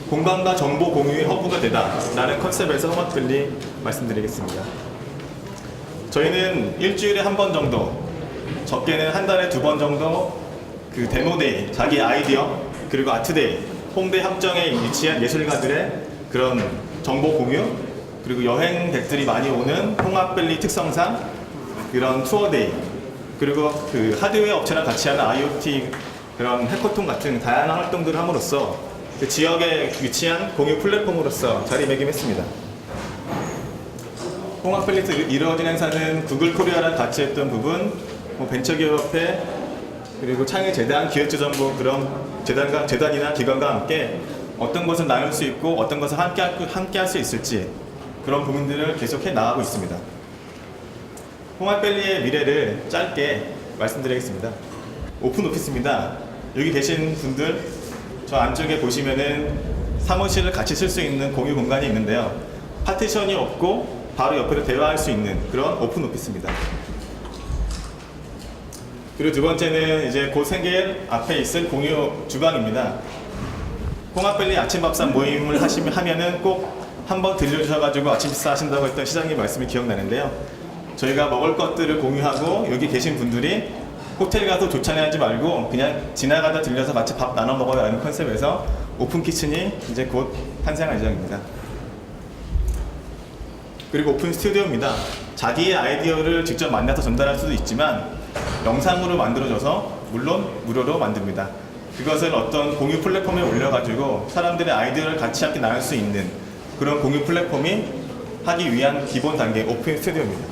공간과 정보 공유의 허브가 되다 라는 컨셉에서 홍합밸리 말씀드리겠습니다. 저희는 일주일에 한 번 정도, 적게는 한 달에 2번 정도 그 데모데이, 자기 아이디어, 그리고 아트데이, 홍대 합정에 위치한 예술가들의 그런 정보 공유, 그리고 여행객들이 많이 오는 홍합밸리 특성상 그런 투어데이, 그리고 그 하드웨어 업체랑 같이 하는 IoT 그런 해커톤 같은 다양한 활동들을 함으로써 그 지역에 위치한 공유 플랫폼으로서 자리매김했습니다. 홍합밸리에서 이루어진 행사는 구글 코리아랑 같이 했던 부분, 벤처기업협회, 그리고 창의재단, 기획재정부 그런 재단이나 기관과 함께 어떤 것을 나눌 수 있고 어떤 것을 함께 할 수 있을지 그런 부분들을 계속해 나가고 있습니다. 홍합밸리의 미래를 짧게 말씀드리겠습니다. 오픈 오피스입니다. 여기 계신 분들 저 안쪽에 보시면은 사무실을 같이 쓸 수 있는 공유 공간이 있는데요. 파티션이 없고 바로 옆에서 대화할 수 있는 그런 오픈 오피스입니다. 그리고 두 번째는 이제 곧 생길 앞에 있을 공유 주방입니다. 홍합밸리 아침밥상 모임을 하면은 꼭 한번 들려주셔가지고 아침 식사 하신다고 했던 시장님 말씀이 기억나는데요. 저희가 먹을 것들을 공유하고 여기 계신 분들이 호텔 가서 조찬하지 말고 그냥 지나가다 들려서 같이 밥 나눠 먹어요 라는 컨셉에서 오픈 키친이 이제 곧 탄생할 예정입니다. 그리고 오픈 스튜디오입니다. 자기의 아이디어를 직접 만나서 전달할 수도 있지만 영상으로 만들어져서 물론 무료로 만듭니다. 그것을 어떤 공유 플랫폼에 올려가지고 사람들의 아이디어를 같이 함께 나눌 수 있는 그런 공유 플랫폼이 하기 위한 기본 단계 오픈 스튜디오입니다.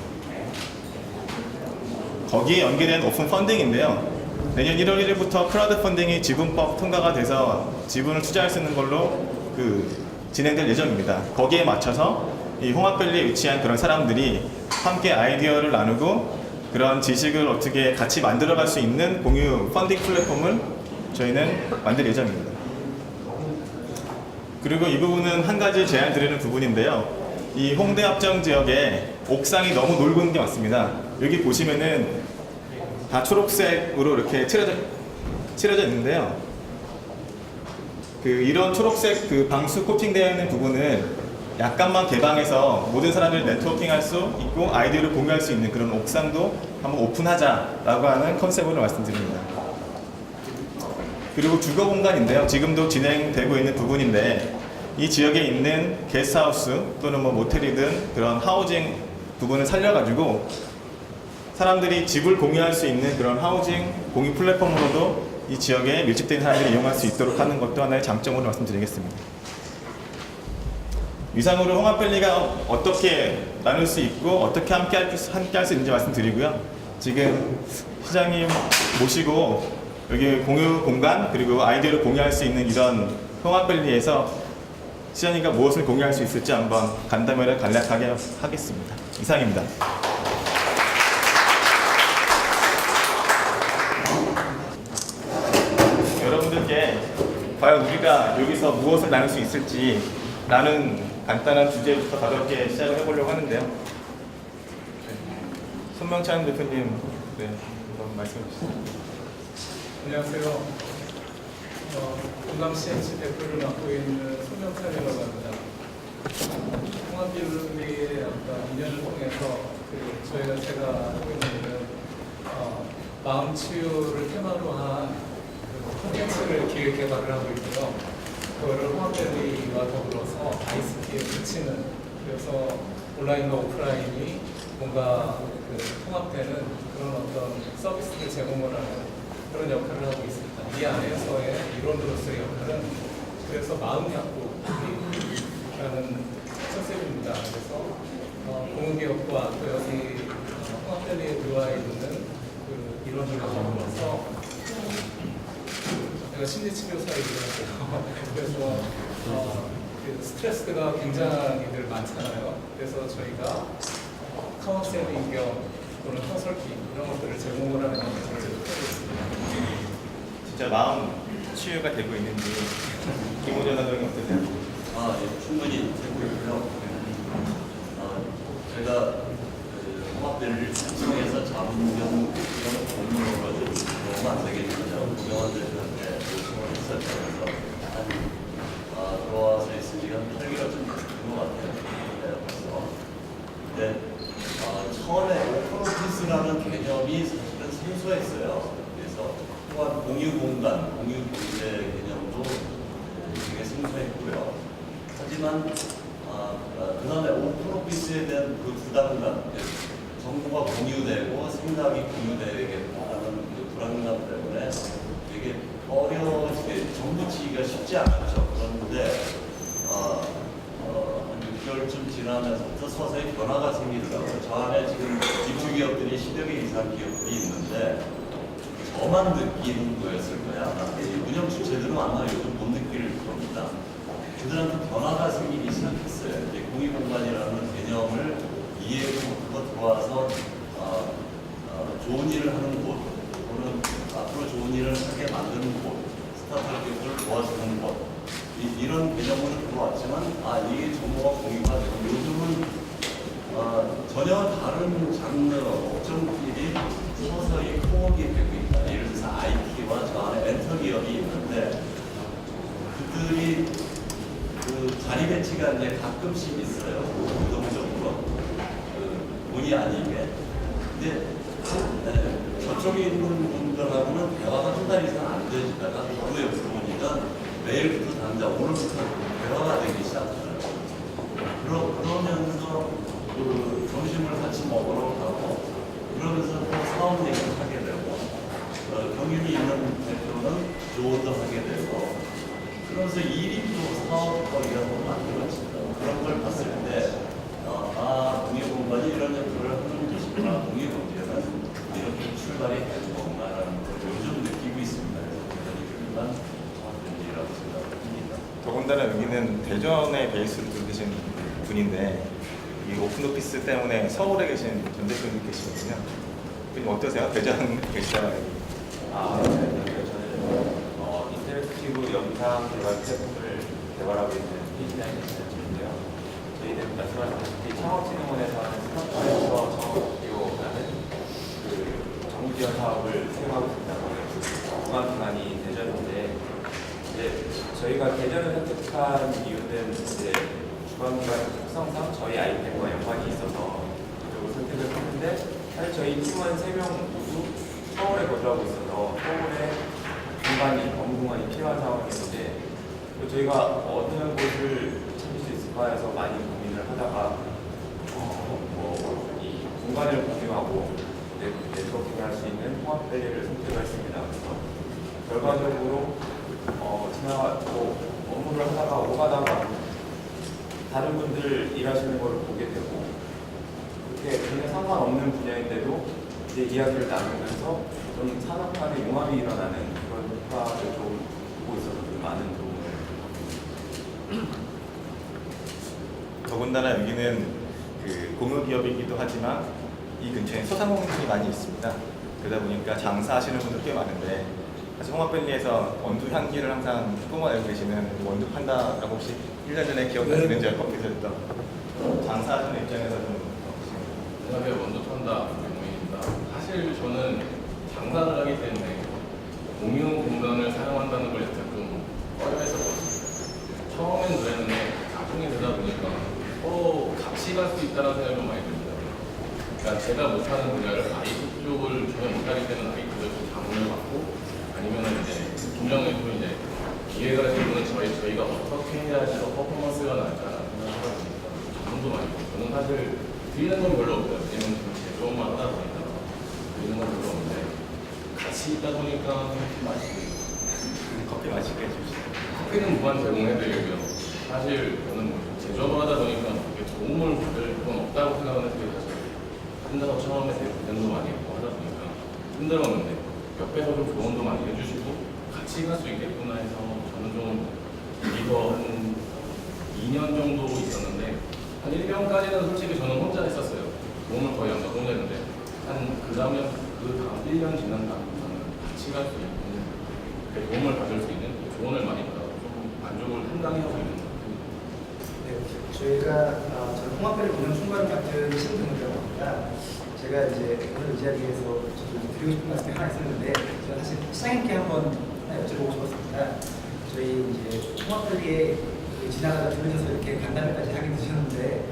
거기에 연계된 오픈 펀딩인데요. 내년 1월 1일부터 크라우드 펀딩이 지분법 통과가 돼서 지분을 투자할 수 있는 걸로 진행될 예정입니다. 거기에 맞춰서 이 홍합밸리에 위치한 그런 사람들이 함께 아이디어를 나누고 그런 지식을 어떻게 같이 만들어갈 수 있는 공유 펀딩 플랫폼을 저희는 만들 예정입니다. 그리고 이 부분은 한 가지 제안 드리는 부분인데요. 이 홍대 합정 지역에 옥상이 너무 넓은 게 맞습니다. 여기 보시면은 다 초록색으로 이렇게 칠해져 있는데요. 이런 초록색 방수 코팅되어 있는 부분은 약간만 개방해서 모든 사람들이 네트워킹할 수 있고 아이디어를 공유할 수 있는 그런 옥상도 한번 오픈하자라고 하는 컨셉으로 말씀드립니다. 그리고 주거 공간인데요. 지금도 진행되고 있는 부분인데 이 지역에 있는 게스트하우스 또는 뭐 모텔이든 그런 하우징 부분을 살려가지고 사람들이 집을 공유할 수 있는 그런 하우징 공유 플랫폼으로도 이 지역에 밀집된 사람들이 이용할 수 있도록 하는 것도 하나의 장점으로 말씀드리겠습니다. 이상으로 홍합밸리가 어떻게 나눌 수 있고 어떻게 함께 할 수 있는지 말씀드리고요. 지금 시장님 모시고 여기 공유 공간 그리고 아이디어를 공유할 수 있는 이런 홍합밸리에서 시장님과 무엇을 공유할 수 있을지 한번 간담회를 간략하게 하겠습니다. 이상입니다. 여러분들께 과연 우리가 여기서 무엇을 나눌 수 있을지라는 간단한 주제부터 가볍게 시작을 해보려고 하는데요. 손명찬 대표님, 한번 말씀해 주시죠. 안녕하세요. 공감 CNC 대표를 맡고 있는 손명찬이라고 합니다. 홍합빌리의 어떤 인연을 통해서 제가 하고 있는 일은 마음 치유를 테마로 한 콘텐츠를 기획 개발을 하고 있고요. 그거를 홍합밸리와 더불어서 ICT에 붙이는, 그래서 온라인과 오프라인이 뭔가 통합되는 그런 어떤 서비스를 제공을 하는 그런 역할을 하고 있습니다. 이 안에서의 이론으로서의 역할은 그래서 마음약국이라는 컨셉입니다. 그래서 공유기업과 또 여기 홍합밸리에 들어와 있는 그 이론을 가지고서 제가 심리치료사이기도 하고요. 그래서 그 스트레스가 굉장히들 많잖아요. 그래서 저희가 카운셀링 겸 또는 컨설팅 이런 것들을 제공을 하는 것들을 하고 있습니다. 진짜 마음 치유가 되고 있는지 김호전 단장님 어떠세요? 예, 충분히 되고 있고요. 제가 홍합밸리를 작성해서 자문경 이런 공문을 가지고 너무 안 되겠느냐고 구경원들한테 요청을 했었죠. 그래서 들어와서 있은 지가 8개월 좀 된 것 같아요. 그래서 근데 처음에 오픈오피스라는 개념이 사실은 생소했어요. 그래서 또한 공유 공간, 공유 경제 개념도 되게 생소했고요. 하지만 그 다음에 오픈오피스에 대한 그 부담감, 정보가 공유되고 생각이 공유되겠다는 그 불안감 때문에 되게 어려워지게 정부치기가 쉽지 않았죠. 그런데 한 6개월쯤 지나면서부터 서서히 변화가 생기더라고요. 저 안에 지금 기초기업들이 10여 개 이상 기업들이 있는데 저만 느끼는 거였을 거야. 운영 주체들은 아마 요즘 못 느낄 겁니다. 그들한테 변화가 생기기 시작했어요. 이제 공유공간이라는 개념을 이해하고 들어와서 좋은 일을 하는 곳, 또는 앞으로 좋은 일을 하게 만드는 곳, 스타트업 기업들을 도와주는 곳, 이런 개념으로 들어왔지만 이게 정보가 공유가 되고 요즘은 전혀 다른 장르 업종끼리 서서히 통합이 되고 있다. 예를 들어서 IT와 저 안에 멘터 기업이 있는데 그들이 그 자리 배치가 이제 가끔씩 있어요. 유동적으로 본의 아니게. 근데 저쪽에 있는 분들하고는 대화가 한 달 이상 안 되다가 후에 들어오니까 매일부터 당장 오늘부터 대화가 되기 시작하더라고요. 그러면서 그 점심을 같이 먹으러 가고 그러면서 또 사업 얘기를 하게 되고 경륜이 있는 대표는 조언도 하게 되고 그러면서 일이 또 사업거리가 또 만들어진다. 그런 걸 봤을 때 공유공간이 이런 역할을 하는 것이구나. 공유경제는 이렇게 출발이 되는 건가라는 걸 요즘 느끼고 있습니다. 그래서 대단히 훌륭한 일이라고 생각합니다. 더군다나 여기는 대전에 베이스로 계신 분인데 이 오픈오피스 때문에 서울에 계신 전 대표님 계시거든요. 그럼 어떠세요? 대전 계시잖아요. 네. 저는 인터랙티브 영상 개발 플랫폼을 개발하고 있는 디자이너인데요. 저희는 말씀하셨다시피 창업진흥원에서 하는 스타트업에서 창업기호라는 그 정부 지원 사업을 수행하고 있습니다. 중앙 기관이 대전인데 이제 저희가 대전을 선택한 이유는 이제 중앙기관 특성상 저희 아이템과 연관이 있어서 이쪽을 선택을 했는데 사실 저희 팀원 3명 모두 서울에 거주하고 있어서 서울에 공간이 업무 공간이 필요한 상황인데 저희가 어느 곳을 찾을 수 있을까 해서 많이 고민을 하다가 이 공간을 공유하고 네트워킹을 할 수 있는 홍합밸리를 선택을 했습니다. 그래서 결과적으로 지나가고 업무를 하다가 오가다가 다른 분들 일하시는 걸 보게 되고 그렇게 전혀 상관없는 분야인데도 이제 이야기를 나누면서 좀 산업 간의 융합이 일어나는 그런 효과를 좀 보고 있어서 좀 많은 도움을 더군다나 여기는 그 공유기업이기도 하지만 이 근처에 소상공인들이 많이 있습니다. 그러다 보니까 장사하시는 분들 꽤 많은데 사실 홍합밸리에서 원두 향기를 항상 뿜어내고 계시는 원두 판다라고 혹시 1년 전에 기억나시는지 커피에서 장사하시는 입장에서 좀 안녕하세요. 원두 판다 김용민입니다. 사실 저는 장사를 하기 때문에 공유 공간을 사용한다는 걸 약간 좀 꺼려했었거든요. 처음엔 그랬는데 나중에 되다 보니까 서로 같이 갈 수 있다는 생각이 좀 많이 듭니다. 그러니까 제가 못하는 분야를 IT 쪽을 전혀 못하기 때문에 IT를 좀 자문을 받고 아니면은 이제 김정일도 이제 기획을 하시는 분은 저희가 어떻게 해야지 더 퍼포먼스가 날까라는 생각을 하다 보니까 자문도 많이 받고 저는 사실 드리는 건 별로 없어요. 왜냐면 지금 제조업만 하다 보니까 드리는 건 별로 없는데 같이 있다 보니까 커피 맛있게 해주시죠. 커피는 무한 제공해드리고요. 사실 저는 제조업을 하다 보니까 그렇게 도움을 받을 건 없다고 생각을 했어요. 사실 혼자서 처음에 되게 고생도 많이 했고 하다 보니까 힘들었는데 옆에서 좀 조언도 많이 해주시고 같이 갈 수 있겠구나 해서 저는 좀 여기서 한 2년 정도 있었는데 한 1년까지는 솔직히 저는 혼자 했었어요. 도움을 거의 안 받고 혼자 했는데 그 다음 1년 지난 다음부터는 같이 갈 수 있는 도움을 받을 수 있는 조언을 많이 받아서 조금 만족을 상당히 하고 있는 것 같아요. 네, 저희가 저는 홍합밸리 운영 총괄을 맡은 신동이라고 합니다. 제가 이제 오늘 이 자리에서 저도 드리고 싶은 말씀이 하나 있었는데 제가 사실 시장님께 한번 하나 여쭤보고 싶었습니다. 저희 이제 홍합밸리에 지나가다 들으셔서 이렇게 간담회까지 하게 되셨는데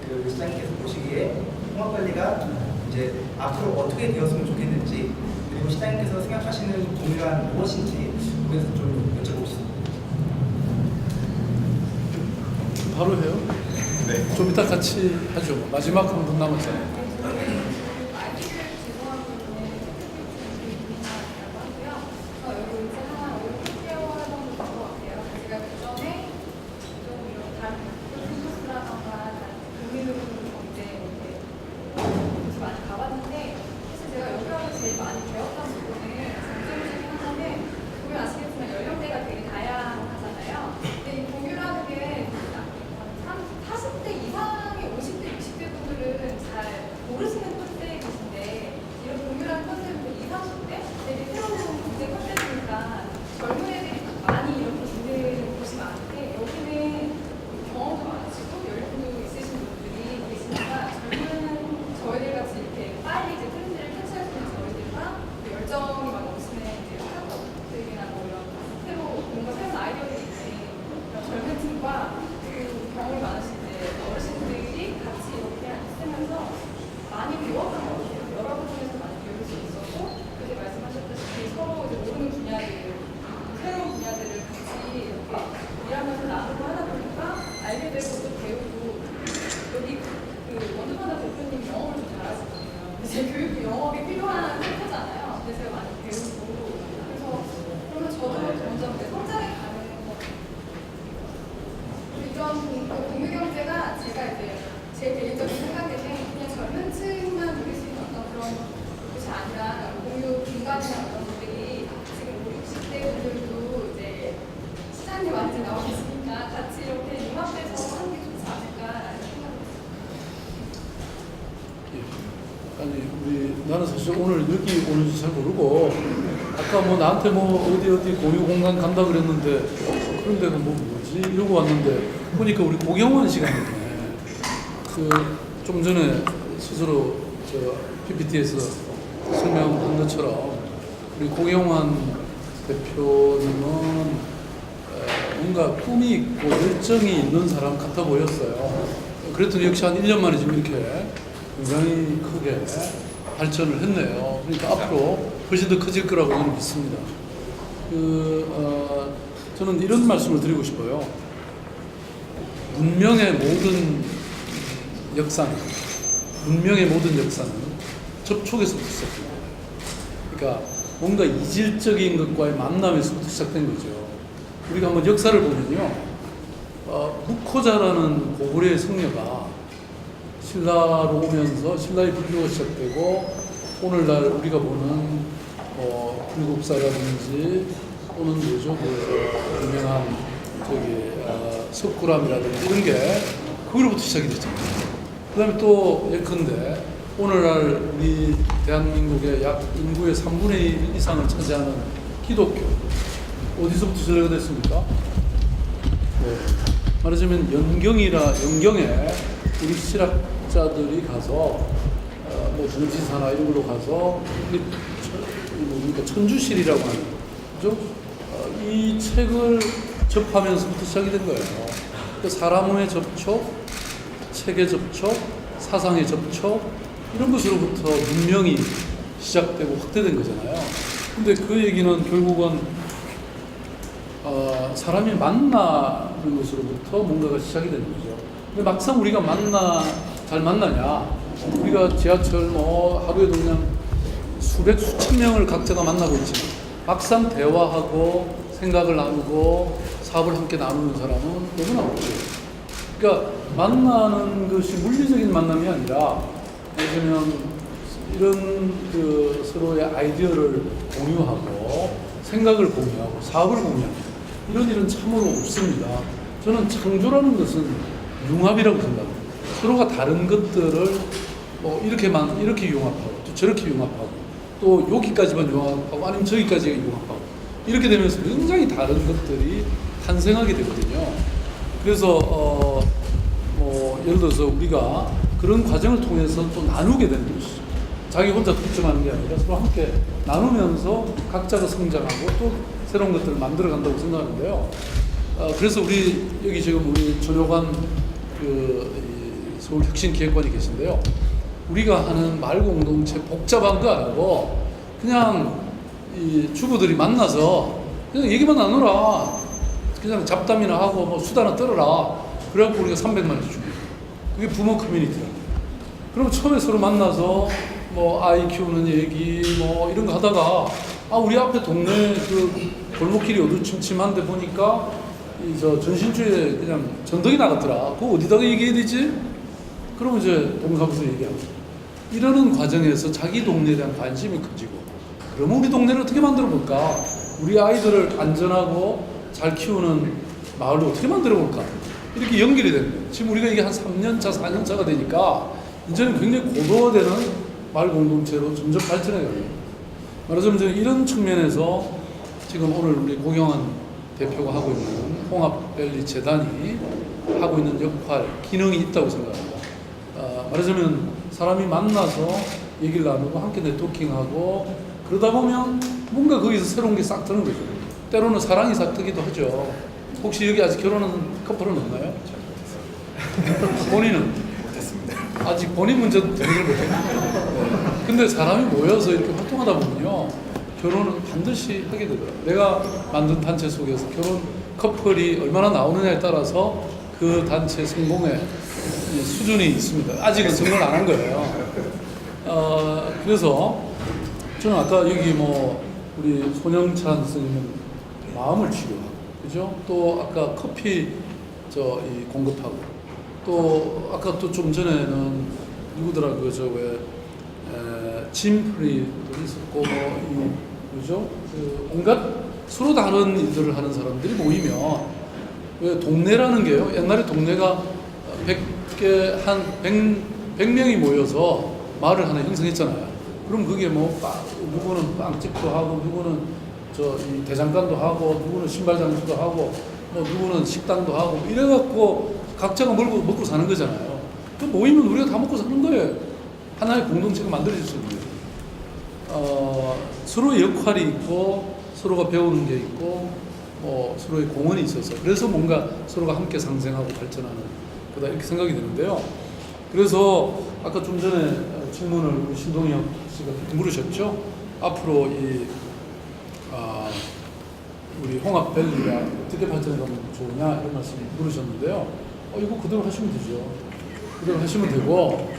그 시장님께서 보시기에 홍합밸리가 이제 앞으로 어떻게 되었으면 좋겠는지 그리고 시장님께서 생각하시는 동일한 무엇인지 그래서 좀 여쭤보고 싶습니다. 바로 해요? 네. 좀 이따 같이 하죠. 마지막 한 분 남았잖아요. 나는 사실 오늘 여기 오는지 잘 모르고 아까 뭐 나한테 뭐 어디 공유 공간 간다 그랬는데 그런 데가 뭐지 이러고 왔는데 보니까 우리 공영원 시간이네. 좀 전에 스스로 저 PPT에서 설명한 것처럼 우리 공영환 대표님은 뭔가 꿈이 있고 열정이 있는 사람 같아 보였어요. 그랬더니 역시 한 1년 만에 지금 이렇게 굉장히 크게 발전을 했네요. 그러니까 앞으로 훨씬 더 커질 거라고 저는 믿습니다. 저는 이런 말씀을 드리고 싶어요. 문명의 모든 역사는 접촉에서부터 시작됩니다. 그러니까 뭔가 이질적인 것과의 만남에서부터 시작된 거죠. 우리가 한번 역사를 보면요, 무코자라는 고구려의 성녀가 신라로 오면서 신라의 불교가 시작되고, 오늘날 우리가 보는 불국사라든지 또는 뭐죠, 유명한 석굴암이라든지 이런 게 그거로부터 시작이 됐잖아요. 그다음에 또 예컨대 오늘날 우리 대한민국의 약 인구의 3분의 1 이상을 차지하는 기독교, 어디서부터 시작이 됐습니까? 말하자면 연경에 우리 실학자들이 가서 뭐 정치사나 이런 걸로 가서 그러니까 천주실이라고 하는 거죠. 이 책을 접하면서부터 시작이 된 거예요. 그 사람의 접촉, 책의 접촉, 사상의 접촉, 이런 것으로부터 문명이 시작되고 확대된 거잖아요. 근데 그 얘기는 결국은 사람이 만나는 것으로부터 뭔가가 시작이 되는 거죠. 근데 막상 우리가 잘 만나냐? 우리가 지하철 하루에도 그냥 수천 명을 각자가 만나고 있지만 막상 대화하고 생각을 나누고 사업을 함께 나누는 사람은 너무나 없죠. 그러니까 만나는 것이 물리적인 만남이 아니라, 예를 들면 이런 서로의 아이디어를 공유하고 생각을 공유하고 사업을 공유하고 이런 일은 참으로 없습니다. 저는 창조라는 것은 융합이라고 생각합니다. 서로가 다른 것들을 이렇게 융합하고 또 저렇게 융합하고 또 여기까지만 융합하고 아니면 저기까지 융합하고 이렇게 되면서 굉장히 다른 것들이 탄생하게 되거든요. 그래서 예를 들어서 우리가 그런 과정을 통해서 또 나누게 되는 것이죠. 자기 혼자 독점하는 게 아니라 서로 함께 나누면서 각자가 성장하고 또 새로운 것들을 만들어 간다고 생각하는데요. 그래서 여기 지금 우리 전효관 서울혁신기획관이 계신데요. 우리가 하는 마을공동체 복잡한 거 안 하고 그냥 이 주부들이 만나서 그냥 얘기만 나누라. 그냥 잡담이나 하고 수다나 떨어라. 그래갖고 우리가 300만 원씩 줍니다. 그게 부모 커뮤니티라고. 그럼 처음에 서로 만나서 아이 키우는 얘기 이런 거 하다가 우리 앞에 동네 골목길이 어두침침한데 보니까 전신주에 그냥 전등이 나갔더라. 그거 어디다가 얘기해야 되지? 그러면 이제 동사무소 얘기하고. 이러는 과정에서 자기 동네에 대한 관심이 커지고, 그러면 우리 동네를 어떻게 만들어 볼까? 우리 아이들을 안전하고 잘 키우는 마을로 어떻게 만들어 볼까? 이렇게 연결이 되는 거예요. 지금 우리가 이게 한 3년차, 4년차가 되니까 이제는 굉장히 고도화되는 마을 공동체로 점점 발전해 가요. 말하자면 이런 측면에서 지금 오늘 우리 고경환 대표가 하고 있는 홍합밸리 재단이 하고 있는 역할, 기능이 있다고 생각합니다. 말하자면 사람이 만나서 얘기를 나누고 함께 네트워킹하고 그러다 보면 뭔가 거기서 새로운 게 싹 트는 거죠. 때로는 사랑이 싹 트기도 하죠. 혹시 여기 아직 결혼한 커플은 없나요? 본인은? 못했습니다. 아직 본인 문제도 해결 못했어요. 근데 사람이 모여서 이렇게 활동하다 보면요, 결혼은 반드시 하게 되더라고요. 내가 만든 단체 속에서 결혼 커플이 얼마나 나오느냐에 따라서 그 단체 성공의 수준이 있습니다. 아직은 성공을 안 한 거예요. 그래서 저는 아까 여기 우리 손영찬 스님은 마음을 치료하고, 그죠? 또 아까 커피 공급하고, 또 아까 또 좀 전에는 누구더라 짐프리도 있었고 그죠? 온갖 서로 다른 일들을 하는 사람들이 모이면, 왜 동네라는 게요, 옛날에 동네가 100명이 모여서 마을을 하나 형성했잖아요. 그럼 그게 누구는 빵집도 하고, 누구는 이 대장간도 하고, 누구는 신발장수도 하고, 누구는 식당도 하고, 이래갖고 각자가 먹고 사는 거잖아요. 그 모이면 우리가 다 먹고 사는 거예요. 하나의 공동체가 만들어질 수 있는 거예요. 서로의 역할이 있고, 서로가 배우는 게 있고, 서로의 공헌이 있어서, 그래서 뭔가 서로가 함께 상생하고 발전하는 거다, 이렇게 생각이 드는데요. 그래서 아까 좀 전에 질문을 우리 신동엽 씨가 물으셨죠. 앞으로 홍합밸리가 어떻게 발전해 가면 좋으냐 이런 말씀 물으셨는데요. 이거 그대로 하시면 되죠. 그대로 하시면 되고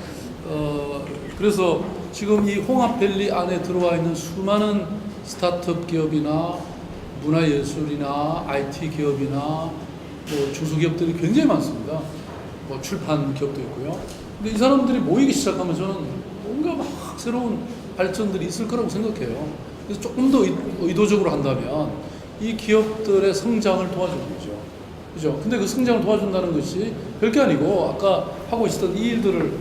그래서 지금 이 홍합밸리 안에 들어와 있는 수많은 스타트업 기업이나 문화예술이나 IT 기업이나 뭐 중소기업들이 굉장히 많습니다. 뭐 출판 기업도 있고요. 근데 이 사람들이 모이기 시작하면 저는 뭔가 막 새로운 발전들이 있을 거라고 생각해요. 그래서 조금 더 의도적으로 한다면 이 기업들의 성장을 도와주는 거죠. 그죠? 근데 그 성장을 도와준다는 것이 별게 아니고 아까 하고 있었던 이 일들을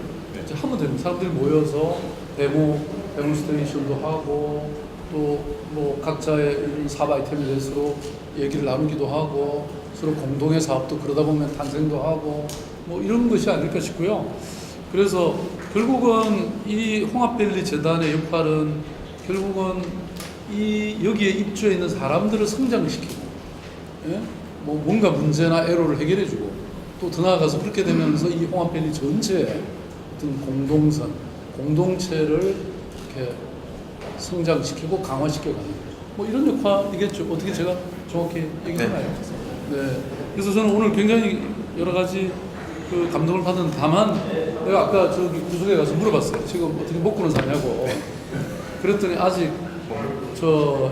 이제 하면 됩니다. 사람들이 모여서 데몬스트레이션도 하고 또 뭐 각자의 이런 사업 아이템에 대해서 서로 얘기를 나누기도 하고 서로 공동의 사업도 그러다 보면 탄생도 하고 뭐 이런 것이 아닐까 싶고요. 그래서 결국은 이 홍합밸리 재단의 역할은 결국은 이 여기에 입주해 있는 사람들을 성장시키고, 예? 뭐 뭔가 문제나 애로를 해결해주고 또 더 나아가서 그렇게 되면서 이 홍합밸리 전체의 어떤 공동선, 공동체를 이렇게 성장시키고 강화시켜가는 뭐 이런 역할이겠죠. 어떻게 제가 정확히 얘기하나요? 네. 그래서 저는 오늘 굉장히 여러 가지 그 감동을 받은 다만 내가 아까 저기 구석에 가서 물어봤어요. 지금 어떻게 먹고는 사냐고. 그랬더니 아직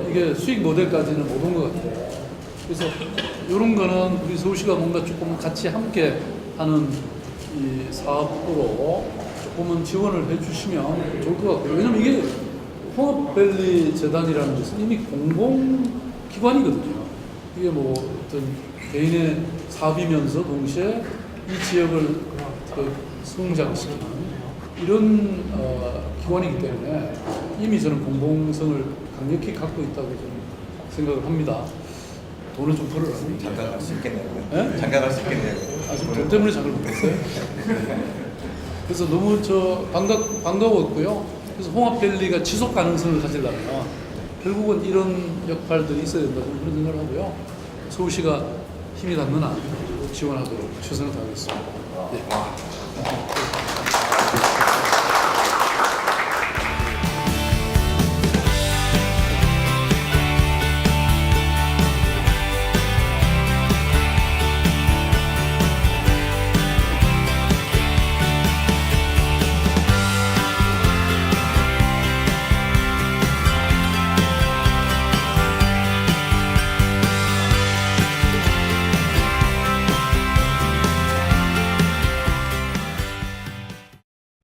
이게 수익 모델까지는 못 온 것 같아요. 그래서 이런 거는 우리 서울시가 뭔가 조금 같이 함께 하는 이 사업으로 조금은 지원을 해주시면 좋을 것 같고요. 왜냐면 이게 홍합밸리 재단이라는 것은 이미 공공기관이거든요. 이게 뭐 어떤 개인의 사업이면서 동시에 이 지역을 성장시키는 이런 기관이기 때문에 이미 저는 공공성을 강력히 갖고 있다고 저는 생각을 합니다. 돈을 좀 벌어라. 잠깐 갈 수 있겠네요. 네? 잠깐 갈 수 있겠네요. 지금 돈 때문에 잠깐 못했어요. 그래서 너무 반가웠고요. 그래서 홍합밸리가 지속 가능성을 가지려면 결국은 이런 역할들이 있어야 된다 저는 그런 생각을 하고요. 서울시가 힘이 닿는 한 지원하도록 최선을 다하겠습니다. 네.